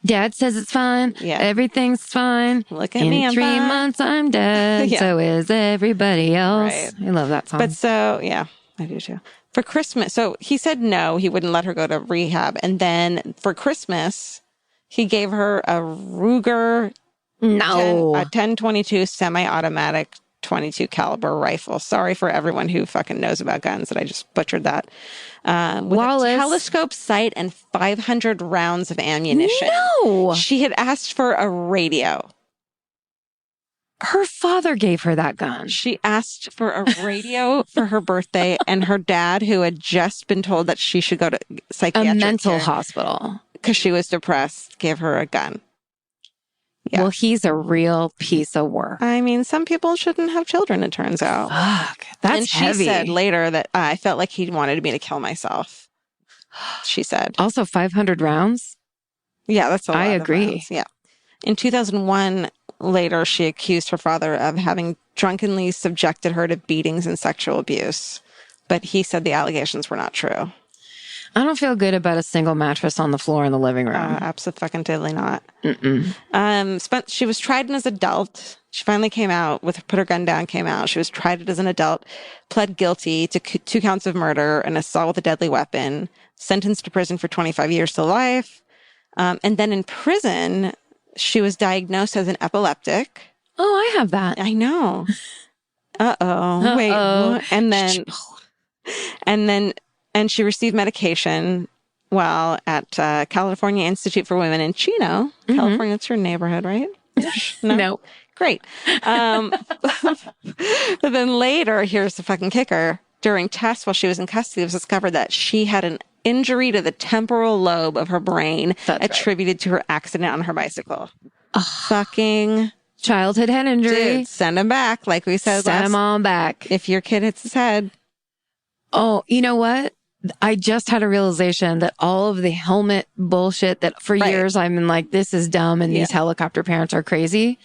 Dad says it's fine. Yeah. Everything's fine. Look at me, I'm 3 fine. months, I'm dead. So is everybody else. Right. I love that song. But so, yeah, I do too. For Christmas, so he said no, he wouldn't let her go to rehab. And then for Christmas, he gave her a Ruger a 10/22 semi-automatic 22 caliber rifle. Sorry for everyone who fucking knows about guns that I just butchered that. With a telescope sight and 500 rounds of ammunition. No! She had asked for a radio. Her father gave her that gun. She asked for a radio for her birthday, and her dad, who had just been told that she should go to psychiatric mental hospital because she was depressed, gave her a gun. Yeah. Well, he's a real piece of work. I mean, some people shouldn't have children, it turns out. Fuck, that's heavy. And she said later that I felt like he wanted me to kill myself. She said. Also 500 rounds? Yeah, that's a lot I of agree. violence. Yeah. In 2001, later, she accused her father of having drunkenly subjected her to beatings and sexual abuse. But he said the allegations were not true. I don't feel good about a single mattress on the floor in the living room. Absolutely not. She was tried as an adult. She finally came out put her gun down, came out. She was tried as an adult, pled guilty to 2 counts of murder and assault with a deadly weapon, sentenced to prison for 25 years to life. And then in prison, she was diagnosed as an epileptic. Oh, I have that. I know. Uh-oh. Wait. What? And she received medication while at California Institute for Women in Chino. California, that's your neighborhood, right? No. Great. But then later, here's the fucking kicker. During tests while she was in custody, it was discovered that she had an injury to the temporal lobe of her brain attributed to her accident on her bicycle. Fucking childhood head injury. Dude, send him back. Like we said Send him on back. If your kid hits his head. Oh, you know what? I just had a realization that all of the helmet bullshit that for years I've been like, this is dumb and these helicopter parents are crazy.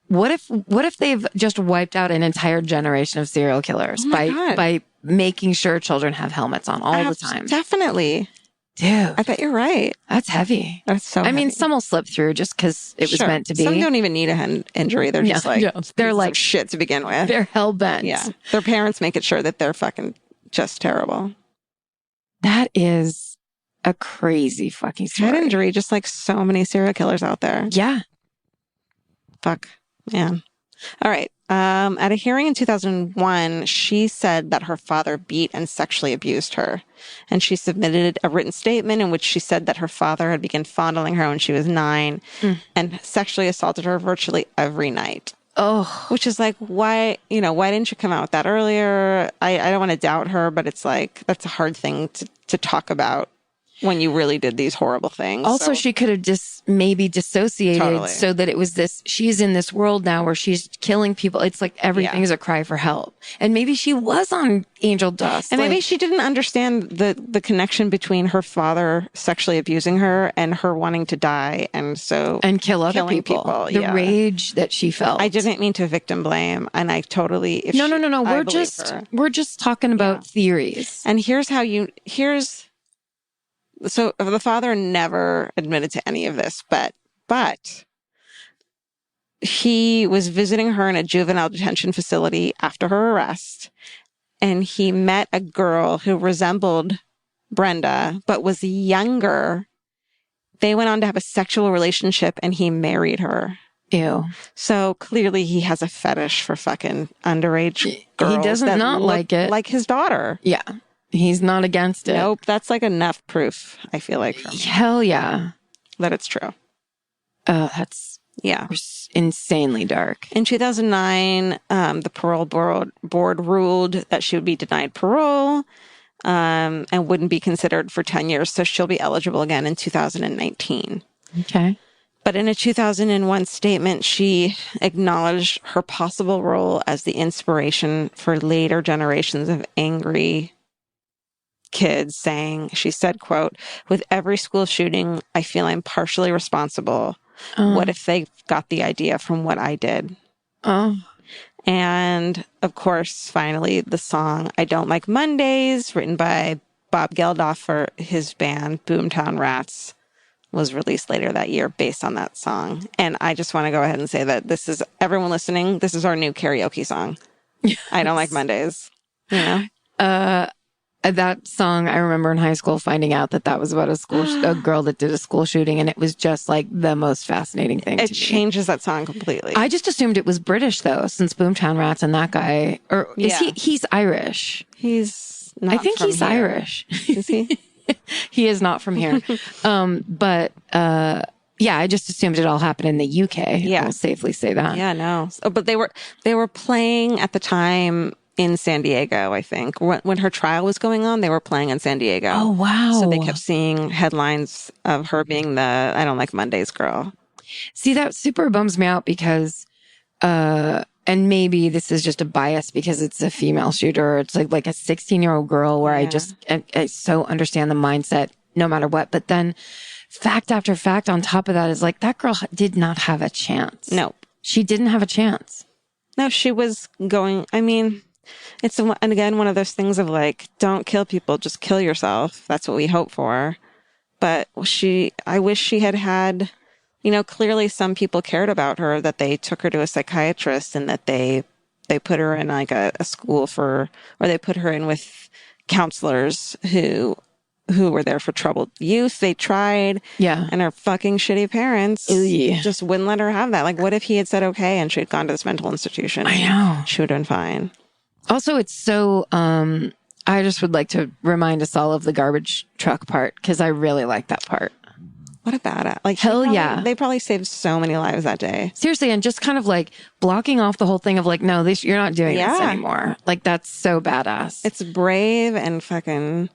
What if they've just wiped out an entire generation of serial killers by making sure children have helmets on all the time? Definitely. Dude. I bet you're right. That's heavy. That's so heavy. I mean, some will slip through just because it was meant to be. Some don't even need a head injury. They're just they're like shit to begin with. They're hell bent. Yeah. Their parents make it sure that they're fucking just terrible. That is a crazy fucking story. Head injury, just like so many serial killers out there. Yeah. Fuck. Man. All right. At a hearing in 2001, she said that her father beat and sexually abused her. And she submitted a written statement in which she said that her father had begun fondling her when she was 9 and sexually assaulted her virtually every night. Oh. Which is like, why didn't you come out with that earlier? I don't want to doubt her, but it's like, that's a hard thing to talk about when you really did these horrible things. Also, she could have maybe dissociated so that it was she's in this world now where she's killing people. It's like everything is a cry for help. And maybe she was on angel dust. And maybe she didn't understand the connection between her father sexually abusing her and her wanting to die. And kill other people. The rage that she felt. I didn't mean to victim blame. And I totally, No. We're just talking about theories. And so the father never admitted to any of this, but he was visiting her in a juvenile detention facility after her arrest, and he met a girl who resembled Brenda, but was younger. They went on to have a sexual relationship, and he married her. Ew. So clearly he has a fetish for fucking underage girls. He does not like it. Like his daughter. Yeah. He's not against it. Nope. That's like enough proof, I feel like. Hell yeah. That it's true. That's insanely dark. In 2009, the parole board ruled that she would be denied parole and wouldn't be considered for 10 years. So she'll be eligible again in 2019. Okay. But in a 2001 statement, she acknowledged her possible role as the inspiration for later generations of angry kids, saying, she said, quote, "With every school shooting, I feel I'm partially responsible. What if they got the idea from what I did?" And of course, finally, the song "I Don't Like Mondays," written by Bob Geldof for his band Boomtown Rats, was released later that year based on that song. And I just want to go ahead and say that this is, everyone listening, this is our new karaoke song. I Don't Like Mondays. You know? That song, I remember in high school finding out that was about a girl that did a school shooting, and it was just like the most fascinating thing. It changes that song completely. I just assumed it was British though, since Boomtown Rats and that guy, or is he's Irish? He's not. I think he's here. Irish. Is he? He is not from here. Yeah, I just assumed it all happened in the UK. Yeah. I'll safely say that. Yeah, no. But they were playing at the time in San Diego, I think. When her trial was going on, they were playing in San Diego. Oh, wow. So they kept seeing headlines of her being the I Don't Like Mondays girl. See, that super bums me out because, and maybe this is just a bias because it's a female shooter. It's like a 16-year-old girl where I so understand the mindset no matter what. But then fact after fact on top of that is like, that girl did not have a chance. No. She didn't have a chance. No, she was going, I mean, it's, and again, one of those things of like, don't kill people, just kill yourself. That's what we hope for. But I wish she had, you know, clearly some people cared about her, that they took her to a psychiatrist and that they put her in like a school or they put her in with counselors who were there for troubled youth. They tried. Yeah. And her fucking shitty parents Ugh. just wouldn't let her have that. Like, what if he had said okay and she had gone to this mental institution? I know. She would have been fine. Also, it's so, I just would like to remind us all of the garbage truck part, because I really like that part. What a badass. Like, hell yeah. They probably saved so many lives that day. Seriously, and just kind of like blocking off the whole thing of like, no, you're not doing this anymore. Like, that's so badass. It's brave and fucking...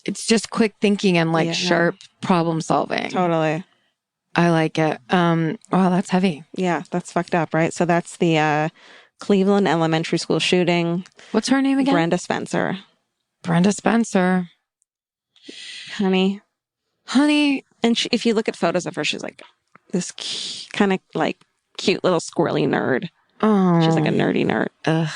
It's just quick thinking and like sharp problem solving. Totally. I like it. Wow, that's heavy. Yeah, that's fucked up, right? So that's the Cleveland Elementary School shooting. What's her name again? Brenda Spencer. Brenda Spencer. Honey. And if you look at photos of her, she's like this kind of like cute little squirrely nerd. Oh. She's like a nerdy nerd. Ugh.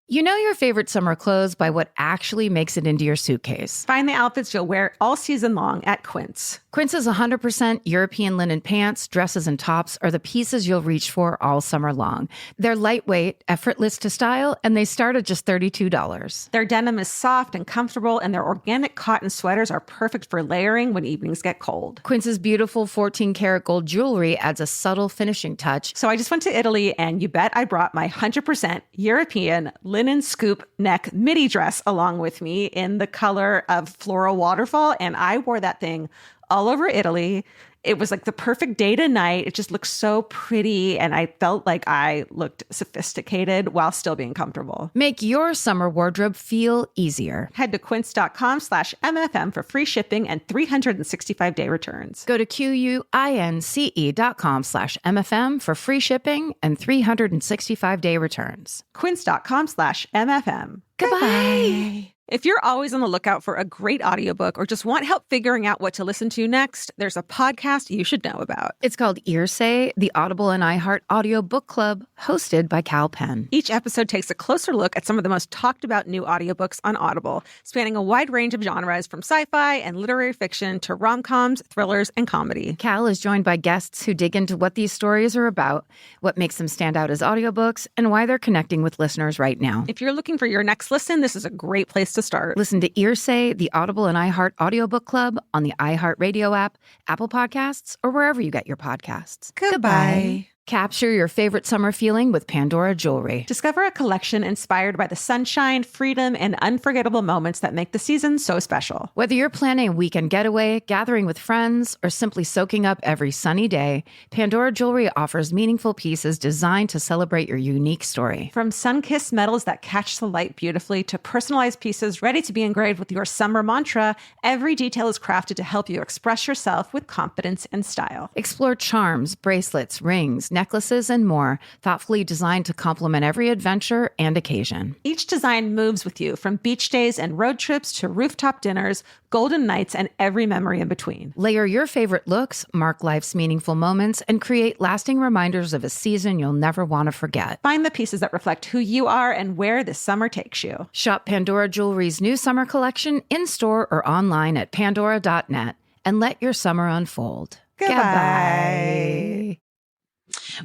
You know your favorite summer clothes by what actually makes it into your suitcase. Find the outfits you'll wear all season long at Quince. Quince's 100% European linen pants, dresses, and tops are the pieces you'll reach for all summer long. They're lightweight, effortless to style, and they start at just $32. Their denim is soft and comfortable, and their organic cotton sweaters are perfect for layering when evenings get cold. Quince's beautiful 14-karat gold jewelry adds a subtle finishing touch. So I just went to Italy, and you bet I brought my 100% European linen scoop neck midi dress along with me in the color of floral waterfall, and I wore that thing all over Italy. It was like the perfect day to night. It just looked so pretty, and I felt like I looked sophisticated while still being comfortable. Make your summer wardrobe feel easier. Head to quince.com/MFM for free shipping and 365-day returns. Go to QUINCE.com/MFM for free shipping and 365-day returns. Quince.com/MFM. Goodbye. If you're always on the lookout for a great audiobook or just want help figuring out what to listen to next, there's a podcast you should know about. It's called Earsay, the Audible and iHeart Audio Book Club, hosted by Cal Penn. Each episode takes a closer look at some of the most talked about new audiobooks on Audible, spanning a wide range of genres from sci-fi and literary fiction to rom-coms, thrillers, and comedy. Cal is joined by guests who dig into what these stories are about, what makes them stand out as audiobooks, and why they're connecting with listeners right now. If you're looking for your next listen, this is a great place to start. Listen to Earsay, the Audible and iHeart Audiobook Club on the iHeartRadio app, Apple Podcasts, or wherever you get your podcasts. Goodbye. Capture your favorite summer feeling with Pandora Jewelry. Discover a collection inspired by the sunshine, freedom, and unforgettable moments that make the season so special. Whether you're planning a weekend getaway, gathering with friends, or simply soaking up every sunny day, Pandora Jewelry offers meaningful pieces designed to celebrate your unique story. From sun-kissed metals that catch the light beautifully to personalized pieces ready to be engraved with your summer mantra, every detail is crafted to help you express yourself with confidence and style. Explore charms, bracelets, rings, necklaces, and more, thoughtfully designed to complement every adventure and occasion. Each design moves with you, from beach days and road trips to rooftop dinners, golden nights, and every memory in between. Layer your favorite looks, mark life's meaningful moments, and create lasting reminders of a season you'll never want to forget. Find the pieces that reflect who you are and where this summer takes you. Shop Pandora Jewelry's new summer collection in-store or online at pandora.net and let your summer unfold. Goodbye.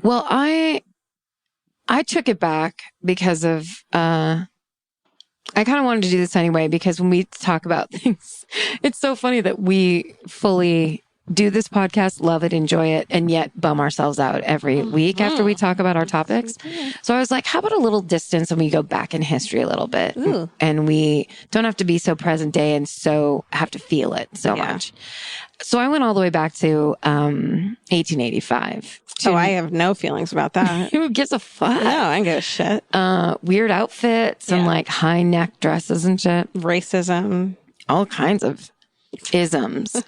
Well, I took it back because of I kind of wanted to do this anyway, because when we talk about things, it's so funny that we fully do this podcast, love it, enjoy it, and yet bum ourselves out every week after we talk about our topics. So I was like, how about a little distance and we go back in history a little bit? Ooh. And we don't have to be so present day and so have to feel it so much. So I went all the way back to 1885. Oh, I have no feelings about that. Who gives a fuck? No, I don't give a shit. Weird outfits and like high neck dresses and shit. Racism. All kinds of isms.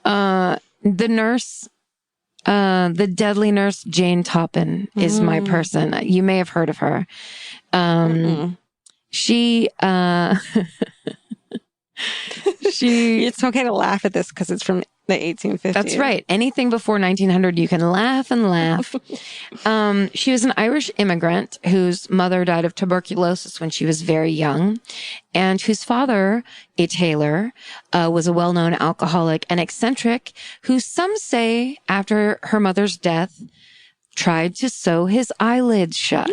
The nurse, the deadly nurse, Jane Toppan, is my person. You may have heard of her. She It's okay to laugh at this because it's from the 1850s. That's right. Anything before 1900, you can laugh and laugh. She was an Irish immigrant whose mother died of tuberculosis when she was very young, and whose father, a tailor, was a well-known alcoholic and eccentric who, some say, after her mother's death, tried to sew his eyelids shut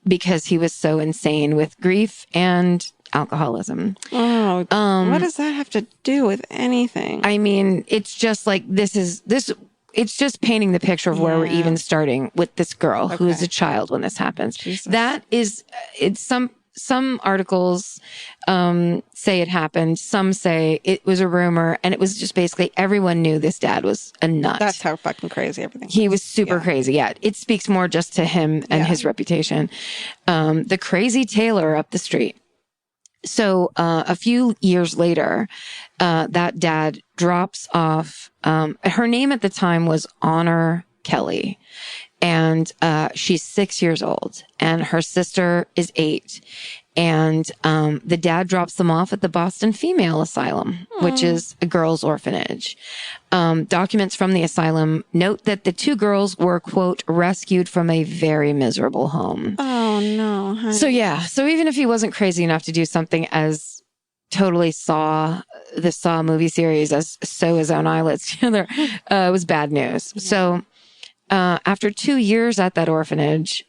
because he was so insane with grief and alcoholism. Oh, what does that have to do with anything? I mean, it's just like it's just painting the picture of where we're even starting with this girl who is a child when this happens. Jesus. That is, it's some articles say it happened. Some say it was a rumor, and it was just basically everyone knew this dad was a nut. That's how fucking crazy everything He was super crazy. Yeah. It speaks more just to him and his reputation. The crazy tailor up the street. So a few years later, that dad drops off. Her name at the time was Honor Kelly, and she's 6 years old, and her sister is 8. And the dad drops them off at the Boston Female Asylum, which is a girls' orphanage. Documents from the asylum note that the 2 girls were, quote, rescued from a very miserable home. Oh, no. Honey. So, yeah. So even if he wasn't crazy enough to do something as totally the Saw movie series as sew his own eyelids together, it was bad news. Yeah. So after 2 years at that orphanage,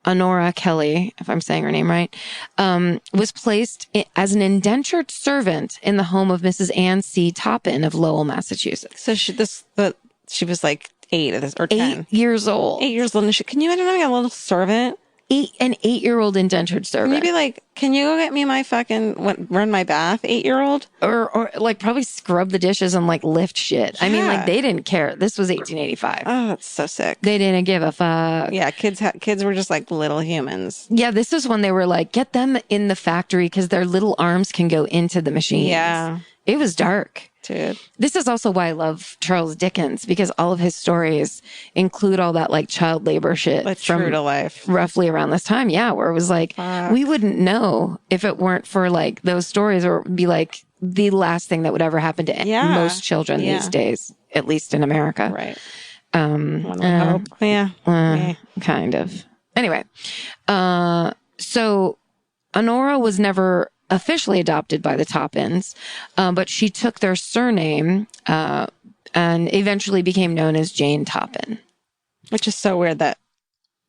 Honora Kelly, if I'm saying her name right, was placed as an indentured servant in the home of Mrs. Ann C. Toppin of Lowell, Massachusetts. So she was like 8 or 10. 8 years old. 8 years old. Can you imagine having a little servant? An 8-year-old indentured servant. Can you be like, can you go get me my run my bath, 8-year-old? Or like probably scrub the dishes and like lift shit. Yeah. I mean, like they didn't care. This was 1885. Oh, that's so sick. They didn't give a fuck. Yeah, kids were just like little humans. Yeah, this is when they were like, get them in the factory because their little arms can go into the machines. Yeah. It was dark. Dude. This is also why I love Charles Dickens, because all of his stories include all that like child labor shit. But true to life. Roughly around this time. Yeah. Where it was like, we wouldn't know if it weren't for like those stories, or it would be like the last thing that would ever happen to most children these days, at least in America. Right. Hope. Yeah. Kind of. Anyway. So Honora was never officially adopted by the Toppins, but she took their surname and eventually became known as Jane Toppan. Which is so weird that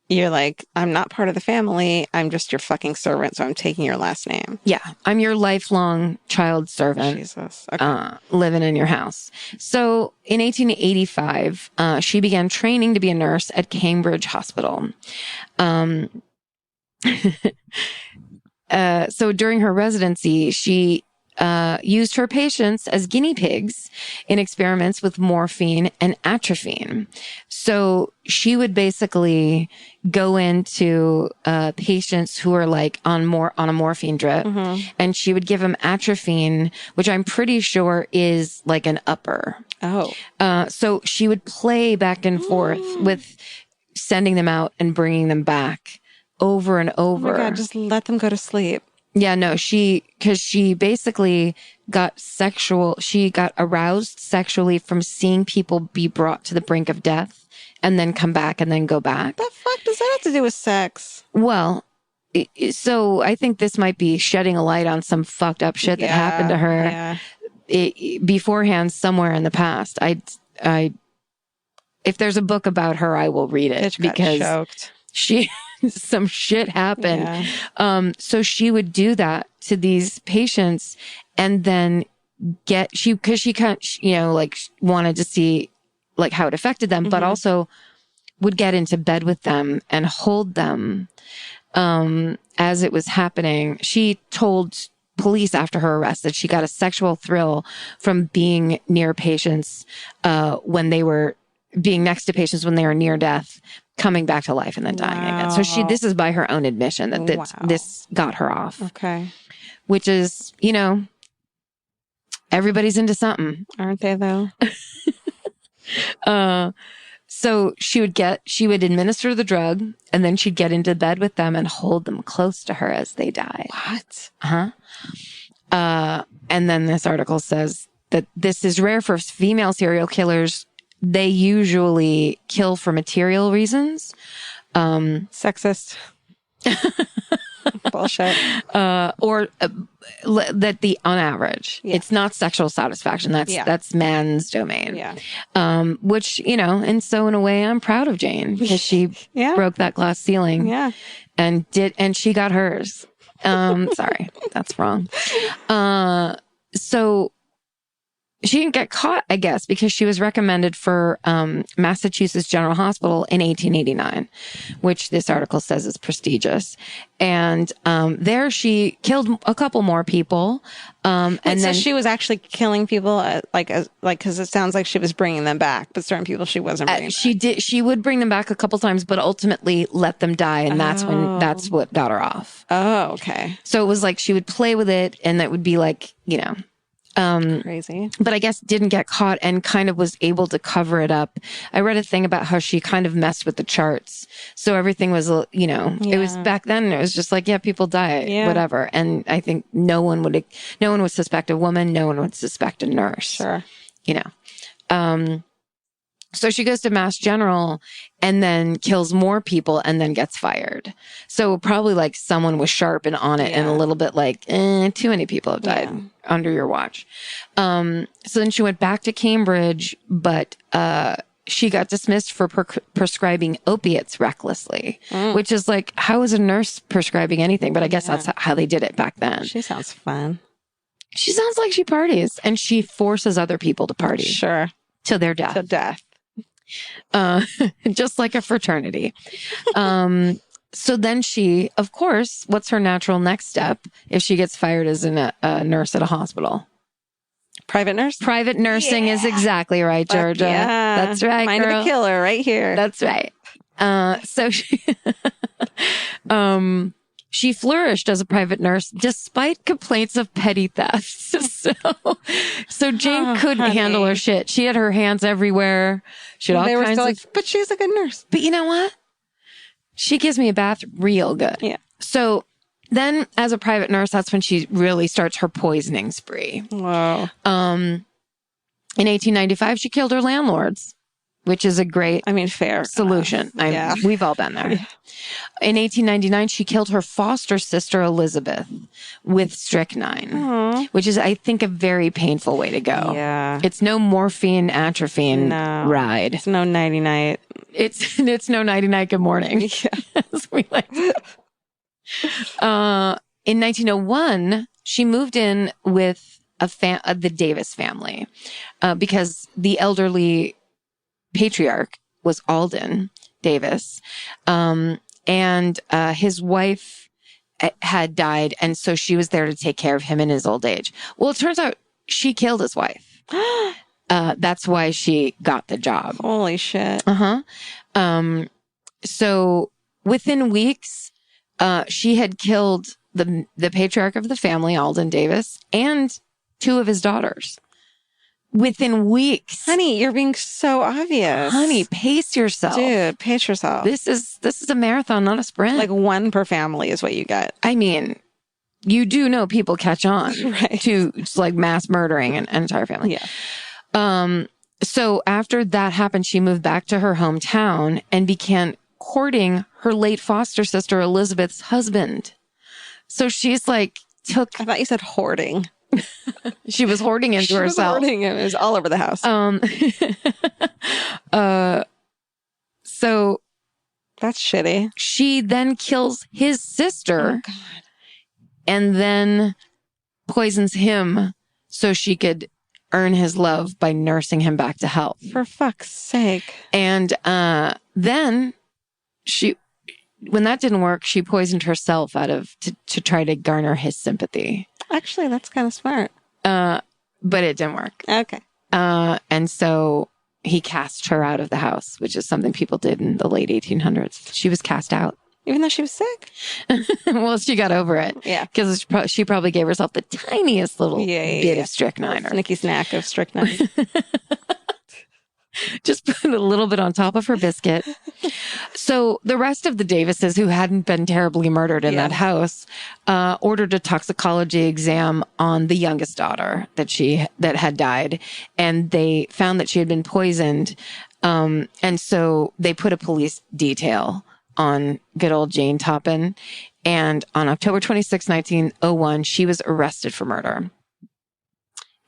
you're like, I'm not part of the family. I'm just your fucking servant, so I'm taking your last name. Yeah, I'm your lifelong child servant. Jesus. Okay. Living in your house. So in 1885, she began training to be a nurse at Cambridge Hospital. So during her residency, she used her patients as guinea pigs in experiments with morphine and atropine. So she would basically go into patients who are like on a morphine drip, and she would give them atropine, which I'm pretty sure is like an upper. Oh. So she would play back and forth with sending them out and bringing them back over and over. Oh my God, just let them go to sleep. Yeah, no, because she basically got aroused sexually from seeing people be brought to the brink of death and then come back and then go back. What the fuck does that have to do with sex? Well, so I think this might be shedding a light on some fucked up shit that happened to her beforehand somewhere in the past. If there's a book about her, I will read it because choked. Some shit happened. Yeah. So she would do that to these patients and then because she kind of, like wanted to see like how it affected them, but also would get into bed with them and hold them, as it was happening. She told police after her arrest that she got a sexual thrill from being near patients, when they were being next to patients when they were near death, coming back to life and then dying again. So this is by her own admission that this got her off. Okay. Which is, everybody's into something. Aren't they though? So she would administer the drug and then she'd get into bed with them and hold them close to her as they died. What? And then this article says that this is rare for female serial killers. They usually kill for material reasons. Sexist. Bullshit. Or that on average, it's not sexual satisfaction. That's man's domain. Yeah. Which, and so in a way, I'm proud of Jane because she broke that glass ceiling. Yeah. And she got hers. Sorry, that's wrong. So she didn't get caught, I guess, because she was recommended for Massachusetts General Hospital in 1889, which this article says is prestigious. And there she killed a couple more people. And then she was actually killing people, because it sounds like she was bringing them back, but certain people she wasn't bringing back. She would bring them back a couple times, but ultimately let them die. And that's what got her off. Oh, okay. So it was like she would play with it, and that would be like, crazy. But I guess didn't get caught and kind of was able to cover it up. I read a thing about how she kind of messed with the charts. So everything was, it was back then. It was just like, people die, whatever. And I think no one would suspect a woman. No one would suspect a nurse. Sure. So she goes to Mass General and then kills more people and then gets fired. So probably like someone was sharp and on it and a little bit like, too many people have died under your watch. So then she went back to Cambridge, but she got dismissed for prescribing opiates recklessly, which is like, how is a nurse prescribing anything? But I guess that's how they did it back then. She sounds fun. She sounds like she parties and she forces other people to party. Sure. To their death. To death. Just like a fraternity. So then she, of course, what's her natural next step if she gets fired as a nurse at a hospital? Private nurse? Private nursing is exactly right, Georgia. Yeah. That's right, Mind girl. of the killer right here. That's right. So she flourished as a private nurse despite complaints of petty thefts. So Jane couldn't handle her shit. She had her hands everywhere. She had all kinds of... but she's a good nurse. But you know what? She gives me a bath real good. Yeah. So then as a private nurse, that's when she really starts her poisoning spree. Wow. In 1895, she killed her landlords, which is a great fair solution. We've all been there. Yeah. In 1899, she killed her foster sister, Elizabeth, with strychnine, which is, I think, a very painful way to go. Yeah. It's no morphine, atropine ride. It's no nighty-night. It's no nighty-night, good morning. Yeah. As we like to. In 1901, she moved in with the Davis family because the elderly patriarch was Alden Davis. And his wife had died. And so she was there to take care of him in his old age. Well, it turns out she killed his wife. That's why she got the job. Holy shit. So within weeks, she had killed the patriarch of the family, Alden Davis, and two of his daughters. Within weeks. Honey, you're being so obvious. Honey, pace yourself. Dude, pace yourself. This is a marathon, not a sprint. Like one per family is what you get. I mean, you do know people catch on to like mass murdering an entire family. Yeah. So after that happened, she moved back to her hometown and began courting her late foster sister Elizabeth's husband. So she's like I thought you said hoarding. She was hoarding into herself. She was hoarding him. It was all over the house. So that's shitty. She then kills his sister and then poisons him so she could earn his love by nursing him back to health. For fuck's sake. And then when that didn't work, she poisoned herself to try to garner his sympathy. Actually, that's kind of smart. But it didn't work. Okay. And so he cast her out of the house, which is something people did in the late 1800s. She was cast out. Even though she was sick? Well, she got over it. Yeah. Because she probably gave herself the tiniest little bit of strychnine. Snicky snack of strychnine. Just put a little bit on top of her biscuit. So the rest of the Davises, who hadn't been terribly murdered in that house, ordered a toxicology exam on the youngest daughter that had died. And they found that she had been poisoned. And so they put a police detail on good old Jane Toppan. And on October 26, 1901, she was arrested for murder.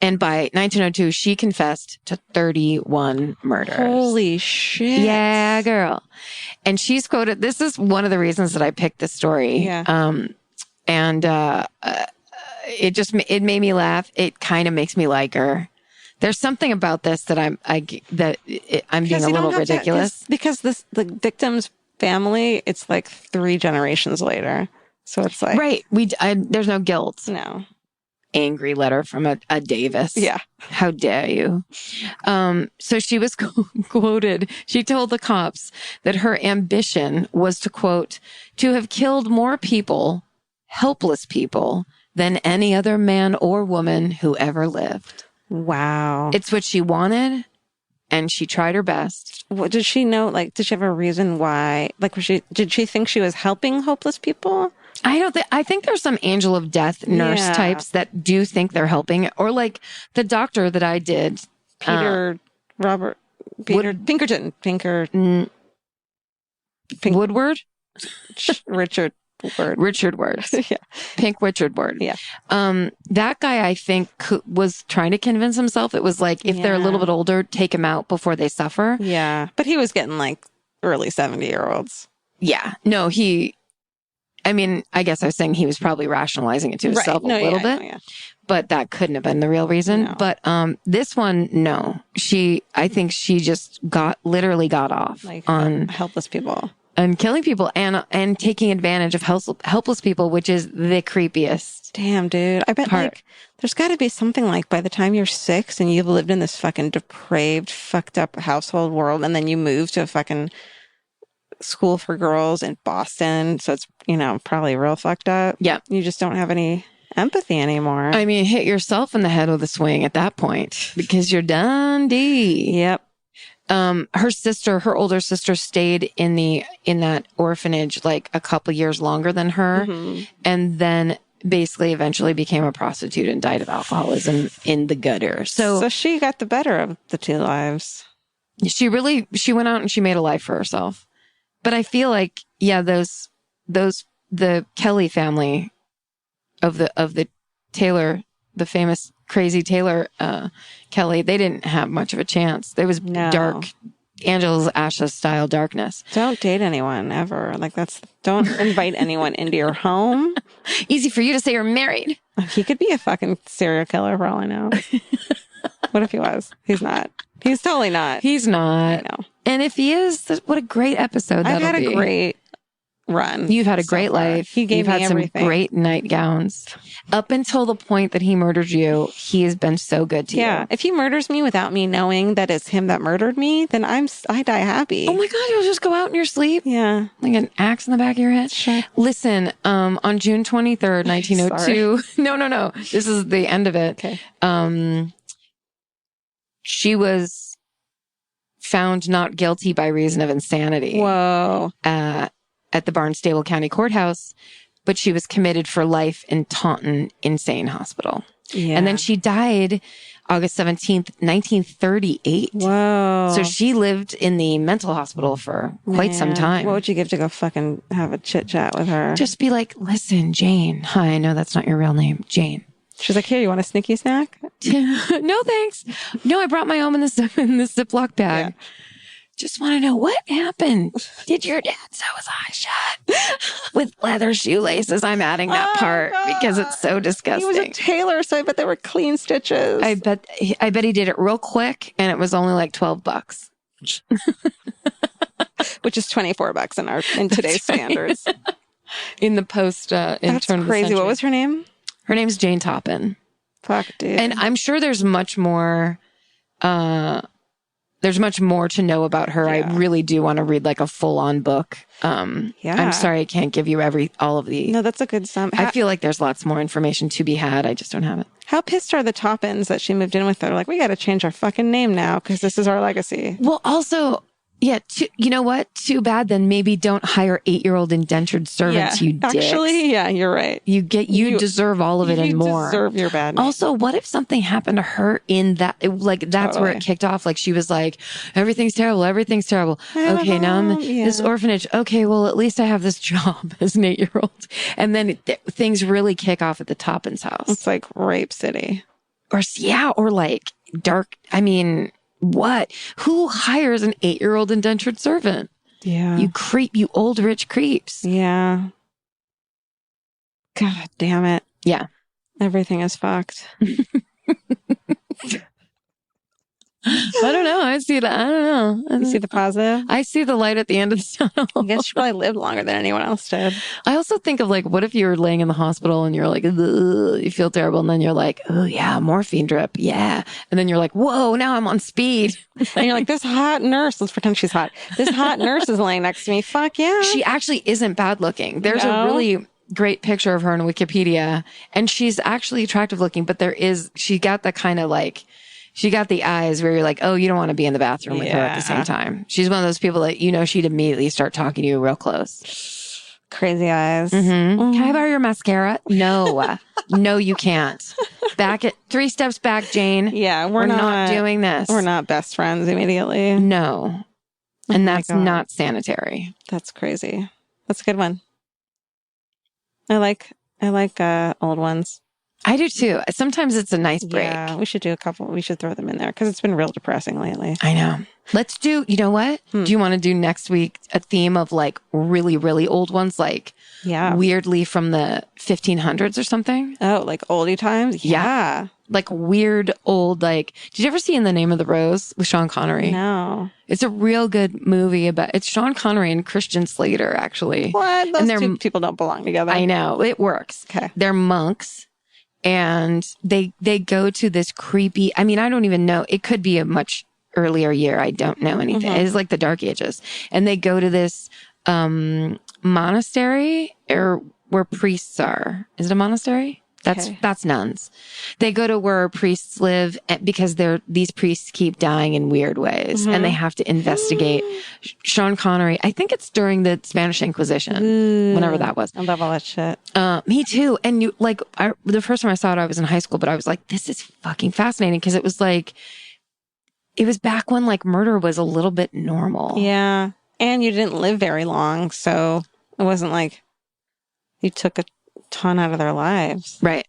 And by 1902, she confessed to 31 murders. Holy shit. Yeah, girl. And she's quoted, this is one of the reasons that I picked this story. Yeah. It made me laugh. It kind of makes me like her. There's something about this that I'm being a little ridiculous. Because the victim's family, it's like 3 generations later. So it's like. Right. There's no guilt. No. Angry letter from a Davis. Yeah. How dare you? So she was quoted. She told the cops that her ambition was to, quote, to have killed more people, helpless people, than any other man or woman who ever lived. Wow. It's what she wanted, and she tried her best. What did she know? Like, did she have a reason why? Like, did she think she was helping hopeless people? I think there's some angel of death nurse types that do think they're helping, or like the doctor that I did, Pinkerton, Woodward, Richard Word. Yeah. Pink Richard Word. Yeah. That guy, I think, was trying to convince himself. It was like, if they're a little bit older, take him out before they suffer. Yeah. But he was getting like early 70-year-olds. Yeah. No, I guess I was saying he was probably rationalizing it to himself a little bit, but that couldn't have been the real reason. No. But this one, no. I think she just literally got off on helpless people. And killing people and taking advantage of helpless people, which is the creepiest. Damn, dude. I bet like there's got to be something like by the time you're 6 and you've lived in this fucking depraved, fucked up household world, and then you move to a fucking school for girls in Boston. So it's, probably real fucked up. Yeah. You just don't have any empathy anymore. I mean, hit yourself in the head with a swing at that point because you're Dundee. Yep. Her older sister stayed in that orphanage like a couple years longer than her. Mm-hmm. And then basically eventually became a prostitute and died of alcoholism in the gutter. So she got the better of the 2 lives. She went out and she made a life for herself. But I feel like, the Kelly family of the Taylor, the famous crazy Taylor, Kelly, they didn't have much of a chance. There was dark, Angela's Ashes style darkness. Don't date anyone ever. Like don't invite anyone into your home. Easy for you to say you're married. He could be a fucking serial killer for all I know. What if he was? He's not. He's totally not. He's not. I know. And if he is, what a great episode that'll be. I've had a great run. You've had a great life. He gave me everything. Some great nightgowns. Up until the point that he murdered you, he has been so good to you. Yeah. If he murders me without me knowing that it's him that murdered me, then I die happy. Oh my God, you'll just go out in your sleep? Yeah. Like an axe in the back of your head? Sure. Listen, on June 23rd, 1902. No. This is the end of it. Okay. She was found not guilty by reason of insanity. Whoa. At the Barnstable County Courthouse, but she was committed for life in Taunton Insane Hospital. Yeah. And then she died August 17th, 1938. Whoa. So she lived in the mental hospital for quite some time. What would you give to go fucking have a chit chat with her? Just be like, listen, Jane. Hi, I know that's not your real name. Jane. She's like, here, you want a sneaky snack? No, thanks. No, I brought my own in this Ziploc bag. Yeah. Just want to know what happened. Did your dad sew his eyes shut with leather shoelaces? I'm adding that part because it's so disgusting. He was a tailor, so I bet they were clean stitches. I bet he did it real quick, and it was only like $12, which is $24 in today's standards. In the post, that's crazy. What was her name? Her name's Jane Toppan. Fuck, dude. And I'm sure there's much more There's much more to know about her. Yeah. I really do want to read like a full-on book. I'm sorry I can't give you all of the... No, that's a good sum. I feel like there's lots more information to be had. I just don't have it. How pissed are the Toppins that she moved in with? They're like, we got to change our fucking name now because this is our legacy. Well, also... Yeah, you know what? Too bad. Then maybe don't hire 8-year-old indentured servants. You dicks. Actually, yeah, you're right. You deserve all of it and more. You deserve your bad name. Also, what if something happened to her in that? That's where it kicked off. Like she was like, "Everything's terrible. Everything's terrible." Okay, now I'm this orphanage. Okay, well at least I have this job as an 8-year-old. And then things really kick off at the Toppins house. It's like Rape City, or like dark. I mean. What? Who hires an 8-year-old indentured servant? Yeah. You creep, you old rich creeps. Yeah. God damn it. Yeah. Everything is fucked. I don't know. I see that. I don't know. You see the positive? I see the light at the end of the tunnel. I guess she probably lived longer than anyone else did. I also think of like, what if you're laying in the hospital and you're like, you feel terrible. And then you're like, oh yeah, morphine drip. Yeah. And then you're like, whoa, now I'm on speed. And you're like, this hot nurse, let's pretend she's hot. This hot nurse is laying next to me. Fuck yeah. She actually isn't bad looking. There's a really great picture of her on Wikipedia and she's actually attractive looking, but she got the kind of like, she got the eyes where you're like, oh, you don't want to be in the bathroom with her at the same time. She's one of those people that, she'd immediately start talking to you real close. Crazy eyes. Mm-hmm. Can I borrow your mascara? No. No, you can't. 3 steps back, Jane. Yeah, we're not doing this. We're not best friends immediately. No. And that's not sanitary. That's crazy. That's a good one. I like old ones. I do too. Sometimes it's a nice break. Yeah, we should do a couple. We should throw them in there because it's been real depressing lately. I know. Let's do, you know what? Do you want to do next week a theme of like really, really old ones? Like weirdly from the 1500s or something? Oh, like oldie times? Yeah. Like weird old, like, did you ever see In the Name of the Rose with Sean Connery? No. It's a real good movie it's Sean Connery and Christian Slater, actually. What? Those two people don't belong together. I know. It works. Okay. They're monks. And they go to this creepy, I mean, I don't even know. It could be a much earlier year. I don't know anything. Mm-hmm. It's like the Dark Ages. And they go to this monastery where priests are. Is it a monastery? That's nuns. They go to where priests live because these priests keep dying in weird ways and they have to investigate. Sean Connery, I think it's during the Spanish Inquisition, whenever that was. I love all that shit. Me too. And the first time I saw it, I was in high school, but I was like, this is fucking fascinating because it was back when like murder was a little bit normal. Yeah. And you didn't live very long. So it wasn't like you took a ton out of their lives. Right.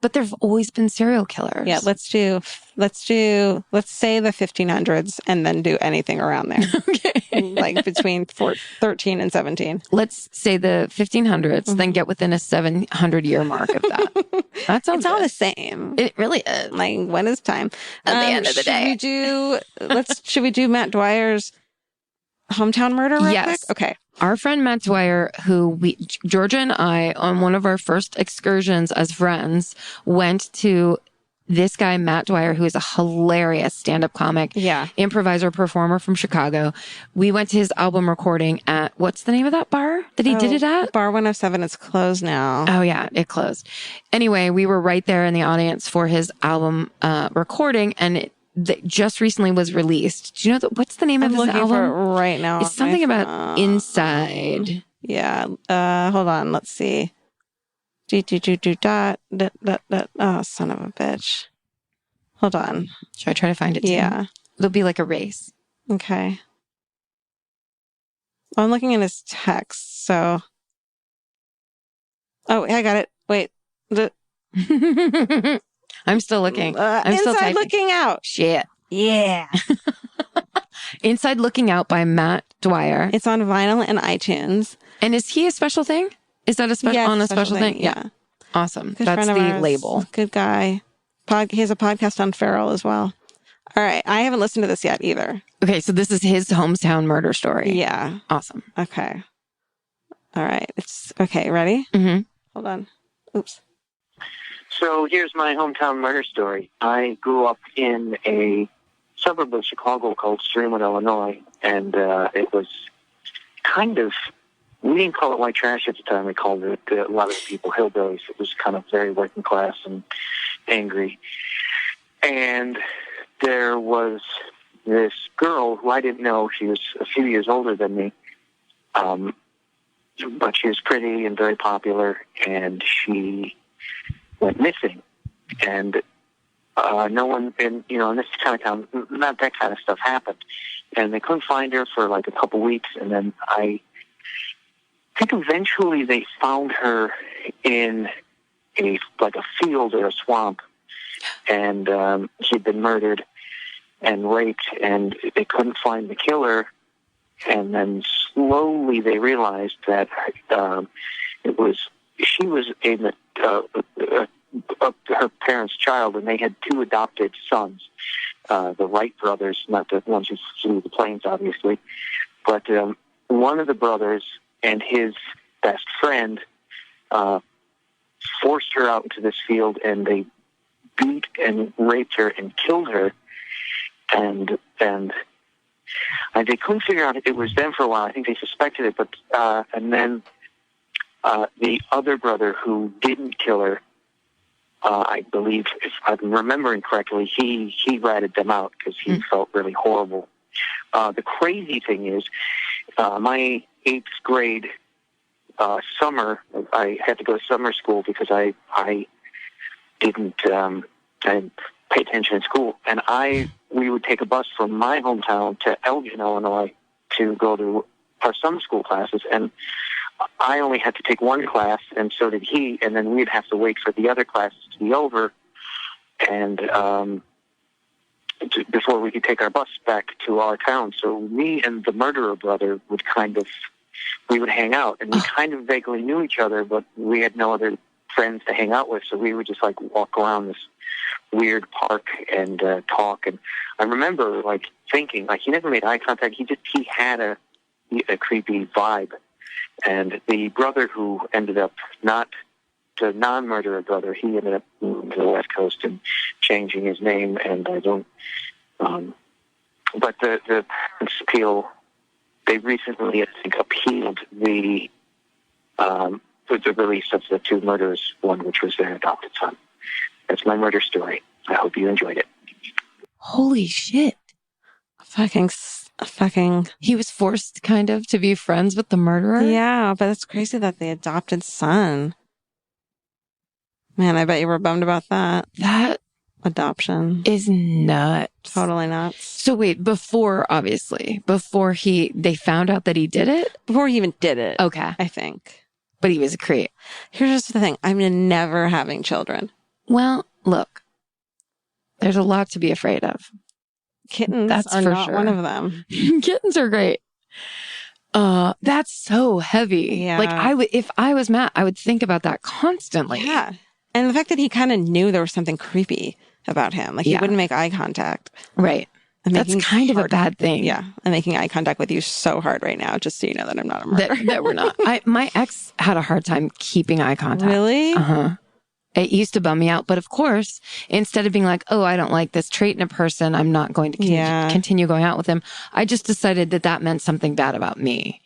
But there've always been serial killers. Yeah, let's say the 1500s and then do anything around there. Okay. Like between 13 and 17. Let's say the 1500s, then get within a 700-year mark of that. That sounds all the same. It really is. Like, when is time? At the end of the day. Should we do Matt Dwyer's hometown murder real quick? Okay. Our friend Matt Dwyer, Georgia and I, on one of our first excursions as friends, went to this guy, Matt Dwyer, who is a hilarious stand-up comic, improviser, performer from Chicago. We went to his album recording at, what's the name of that bar that he did it at? Bar 107. It's closed now. Oh yeah, it closed. Anyway, we were right there in the audience for his album recording, and that just recently was released. Do you know what's the name of his album? For it right now. It's something about Inside. Yeah. Hold on. Let's see. Oh, son of a bitch. Hold on. Should I try to find it? Yeah. It'll be like a race. Okay. I'm looking at his text. So. Oh, I got it. Wait. I'm still looking. I'm still Inside Looking Out. Shit. Yeah. Inside Looking Out by Matt Dwyer. It's on vinyl and iTunes. And is he a special thing? Is that a special thing? Yeah. Awesome. Good That's the ours. label. Good guy. He has a podcast on Feral as well. All right. I haven't listened to this yet either. Okay. So this is his hometown murder story. Yeah. Awesome. Okay. All right. It's okay. Ready? Mm-hmm. Hold on. Oops. So here's my hometown murder story. I grew up in a suburb of Chicago called Streamwood, Illinois, and it was kind of, we didn't call it white trash at the time. We called it, a lot of people, hillbillies. It was kind of very working class and angry. And there was this girl who I didn't know. She was a few years older than me, but she was pretty and very popular, and she went missing. And no one, in this kind of town, not that kind of stuff happened. And they couldn't find her for like a couple weeks, and then I think eventually they found her in a field or a swamp, and she'd been murdered and raped, and they couldn't find the killer. And then slowly they realized that she was her parents' child, and they had two adopted sons, the Wright brothers, not the ones who flew the planes, obviously, but one of the brothers and his best friend forced her out into this field, and they beat and raped her and killed her, and they couldn't figure out if it was them for a while. I think they suspected it, but and then the other brother who didn't kill her, I believe, if I'm remembering correctly, he ratted them out because he felt really horrible. The crazy thing is, my 8th grade summer, I had to go to summer school because I didn't pay attention in school, and we would take a bus from my hometown to Elgin, Illinois, to go to our summer school classes, and I only had to take one class, and so did he, and then we'd have to wait for the other classes to be over, and before we could take our bus back to our town. So me and the murderer brother would we would hang out, and we kind of vaguely knew each other, but we had no other friends to hang out with, so we would just like walk around this weird park and talk. And I remember like thinking, like, he never made eye contact. He had a creepy vibe. And the brother who ended up, not the non-murderer brother, he ended up moving to the West Coast and changing his name. And I don't, but the parents appeal, they recently, I think, appealed the release of the two murders, one which was their adopted son. That's my murder story. I hope you enjoyed it. Holy shit. Fucking. He was forced kind of to be friends with the murderer? Yeah, but it's crazy that the adopted son. Man, I bet you were bummed about that. That adoption is nuts. Totally nuts. So wait, before they found out that he did it? Before he even did it. Okay. I think. But he was a creep. Here's just the thing. I'm never having children. Well, look, there's a lot to be afraid of. Kittens are not one of them. Kittens are great. That's so heavy. Yeah. Like if I was Matt, I would think about that constantly. Yeah. And the fact that he kind of knew there was something creepy about him. Like he wouldn't make eye contact. Right. And that's kind of a bad thing. Yeah. I'm making eye contact with you so hard right now, just so you know that I'm not a murderer. That we're not. My ex had a hard time keeping eye contact. Really? Uh-huh. It used to bum me out. But of course, instead of being like, oh, I don't like this trait in a person, I'm not going to continue going out with him. I just decided that meant something bad about me.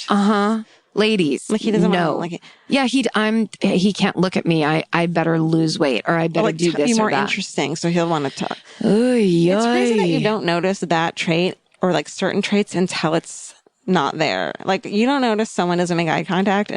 Uh-huh. Ladies. Like he doesn't want to like it. Yeah, he can't look at me. I better lose weight or I better do this be more or that. Interesting. So he'll want to talk. Oy, it's crazy that you don't notice that trait or like certain traits until it's not there. Like you don't notice someone doesn't make eye contact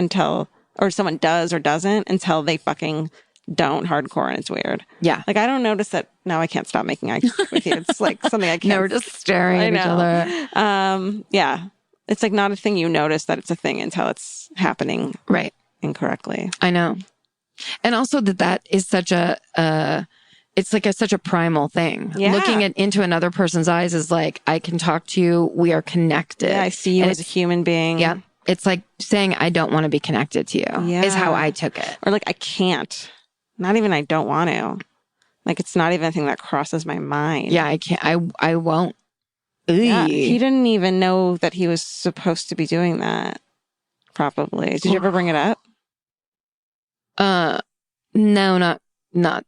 or someone does or doesn't until they fucking don't hardcore and it's weird. Yeah. Like I don't notice that now I can't stop making eye contact with you. It's like something I can't. No, we're just staring at each other. Yeah. It's like not a thing you notice that it's a thing until it's happening right incorrectly. I know. And also that is such it's like such a primal thing. Yeah. Looking into another person's eyes is like, I can talk to you. We are connected. Yeah, I see you as a human being. Yeah. It's like saying, I don't want to be connected to you is how I took it. Or like, I can't. Not even I don't want to. Like, it's not even a thing that crosses my mind. Yeah, I can't. I won't. Yeah, he didn't even know that he was supposed to be doing that. Probably. Did you ever bring it up? No, not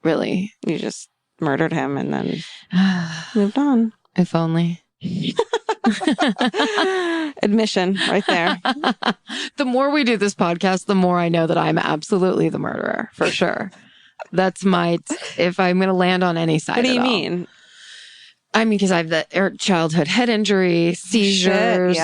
really. You just murdered him and then moved on. If only. Admission right there. The more we do this podcast, the more I know that I'm absolutely the murderer, for sure. That's if I'm going to land on any side. What do you at all. mean? I mean, because I have the childhood head injury, seizures,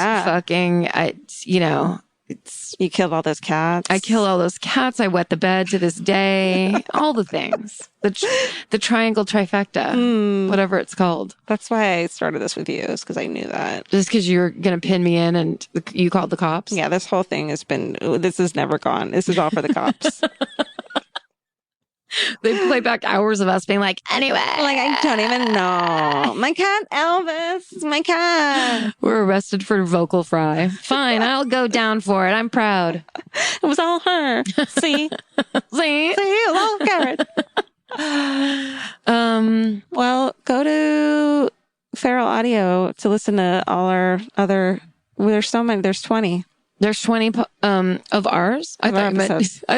You killed all those cats. I kill all those cats. I wet the bed to this day. All the things. The triangle trifecta, whatever it's called. That's why I started this with you, is because I knew that. Just because you're going to pin me in and you called the cops? Yeah, this whole thing this has never gone. This is all for the cops. They play back hours of us being like, anyway. Like, I don't even know. My cat, Elvis. My cat. We're arrested for vocal fry. Fine, I'll go down for it. I'm proud. It was all her. See? See? It was all Garrett. Well, go to Feral Audio to listen to all our other... There's so many. There's 20. There's 20 of ours? I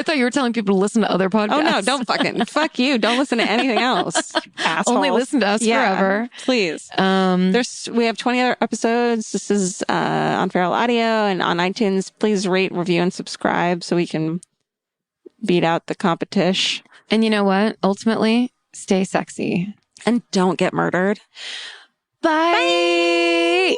thought you were telling people to listen to other podcasts. Oh, no, don't fuck you. Don't listen to anything else. Assholes. Only listen to us forever. Please. We have 20 other episodes. This is on Feral Audio and on iTunes. Please rate, review, and subscribe so we can beat out the competition. And you know what? Ultimately, stay sexy. And don't get murdered. Bye.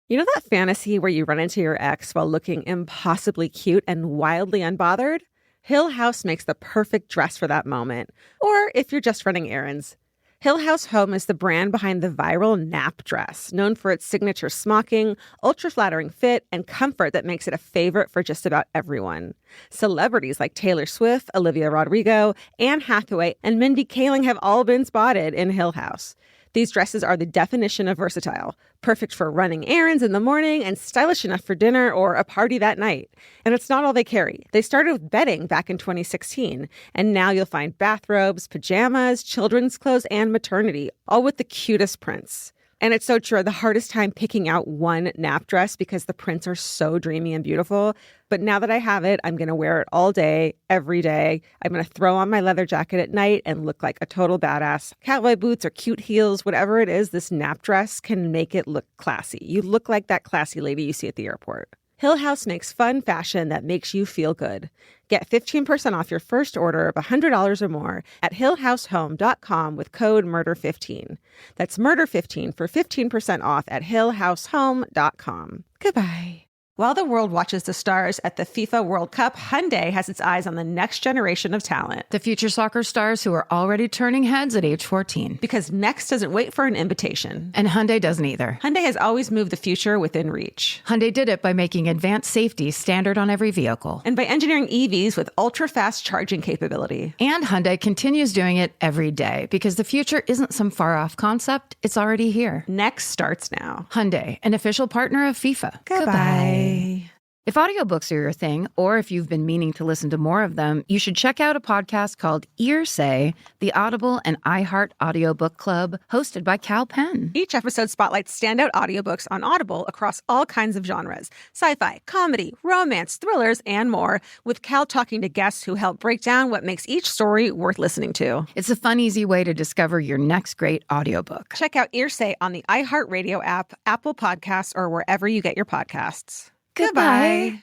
You know that fantasy where you run into your ex while looking impossibly cute and wildly unbothered? Hill House makes the perfect dress for that moment. Or if you're just running errands. Hill House Home is the brand behind the viral nap dress, known for its signature smocking, ultra-flattering fit, and comfort that makes it a favorite for just about everyone. Celebrities like Taylor Swift, Olivia Rodrigo, Anne Hathaway, and Mindy Kaling have all been spotted in Hill House. These dresses are the definition of versatile, perfect for running errands in the morning and stylish enough for dinner or a party that night. And it's not all they carry. They started with bedding back in 2016, and now you'll find bathrobes, pajamas, children's clothes, and maternity, all with the cutest prints. And it's so true. The hardest time picking out one nap dress because the prints are so dreamy and beautiful. But now that I have it, I'm going to wear it all day, every day. I'm going to throw on my leather jacket at night and look like a total badass. Cowboy boots or cute heels, whatever it is, this nap dress can make it look classy. You look like that classy lady you see at the airport. Hill House makes fun fashion that makes you feel good. Get 15% off your first order of $100 or more at hillhousehome.com with code MURDER15. That's MURDER15 for 15% off at hillhousehome.com. Goodbye. While the world watches the stars at the FIFA World Cup, Hyundai has its eyes on the next generation of talent. The future soccer stars who are already turning heads at age 14. Because next doesn't wait for an invitation. And Hyundai doesn't either. Hyundai has always moved the future within reach. Hyundai did it by making advanced safety standard on every vehicle. And by engineering EVs with ultra-fast charging capability. And Hyundai continues doing it every day because the future isn't some far-off concept. It's already here. Next starts now. Hyundai, an official partner of FIFA. Goodbye. If audiobooks are your thing, or if you've been meaning to listen to more of them, you should check out a podcast called Earsay, the Audible and iHeart Audiobook Club, hosted by Cal Penn. Each episode spotlights standout audiobooks on Audible across all kinds of genres. Sci-fi, comedy, romance, thrillers, and more, with Cal talking to guests who help break down what makes each story worth listening to. It's a fun, easy way to discover your next great audiobook. Check out Earsay on the iHeartRadio app, Apple Podcasts, or wherever you get your podcasts. Goodbye.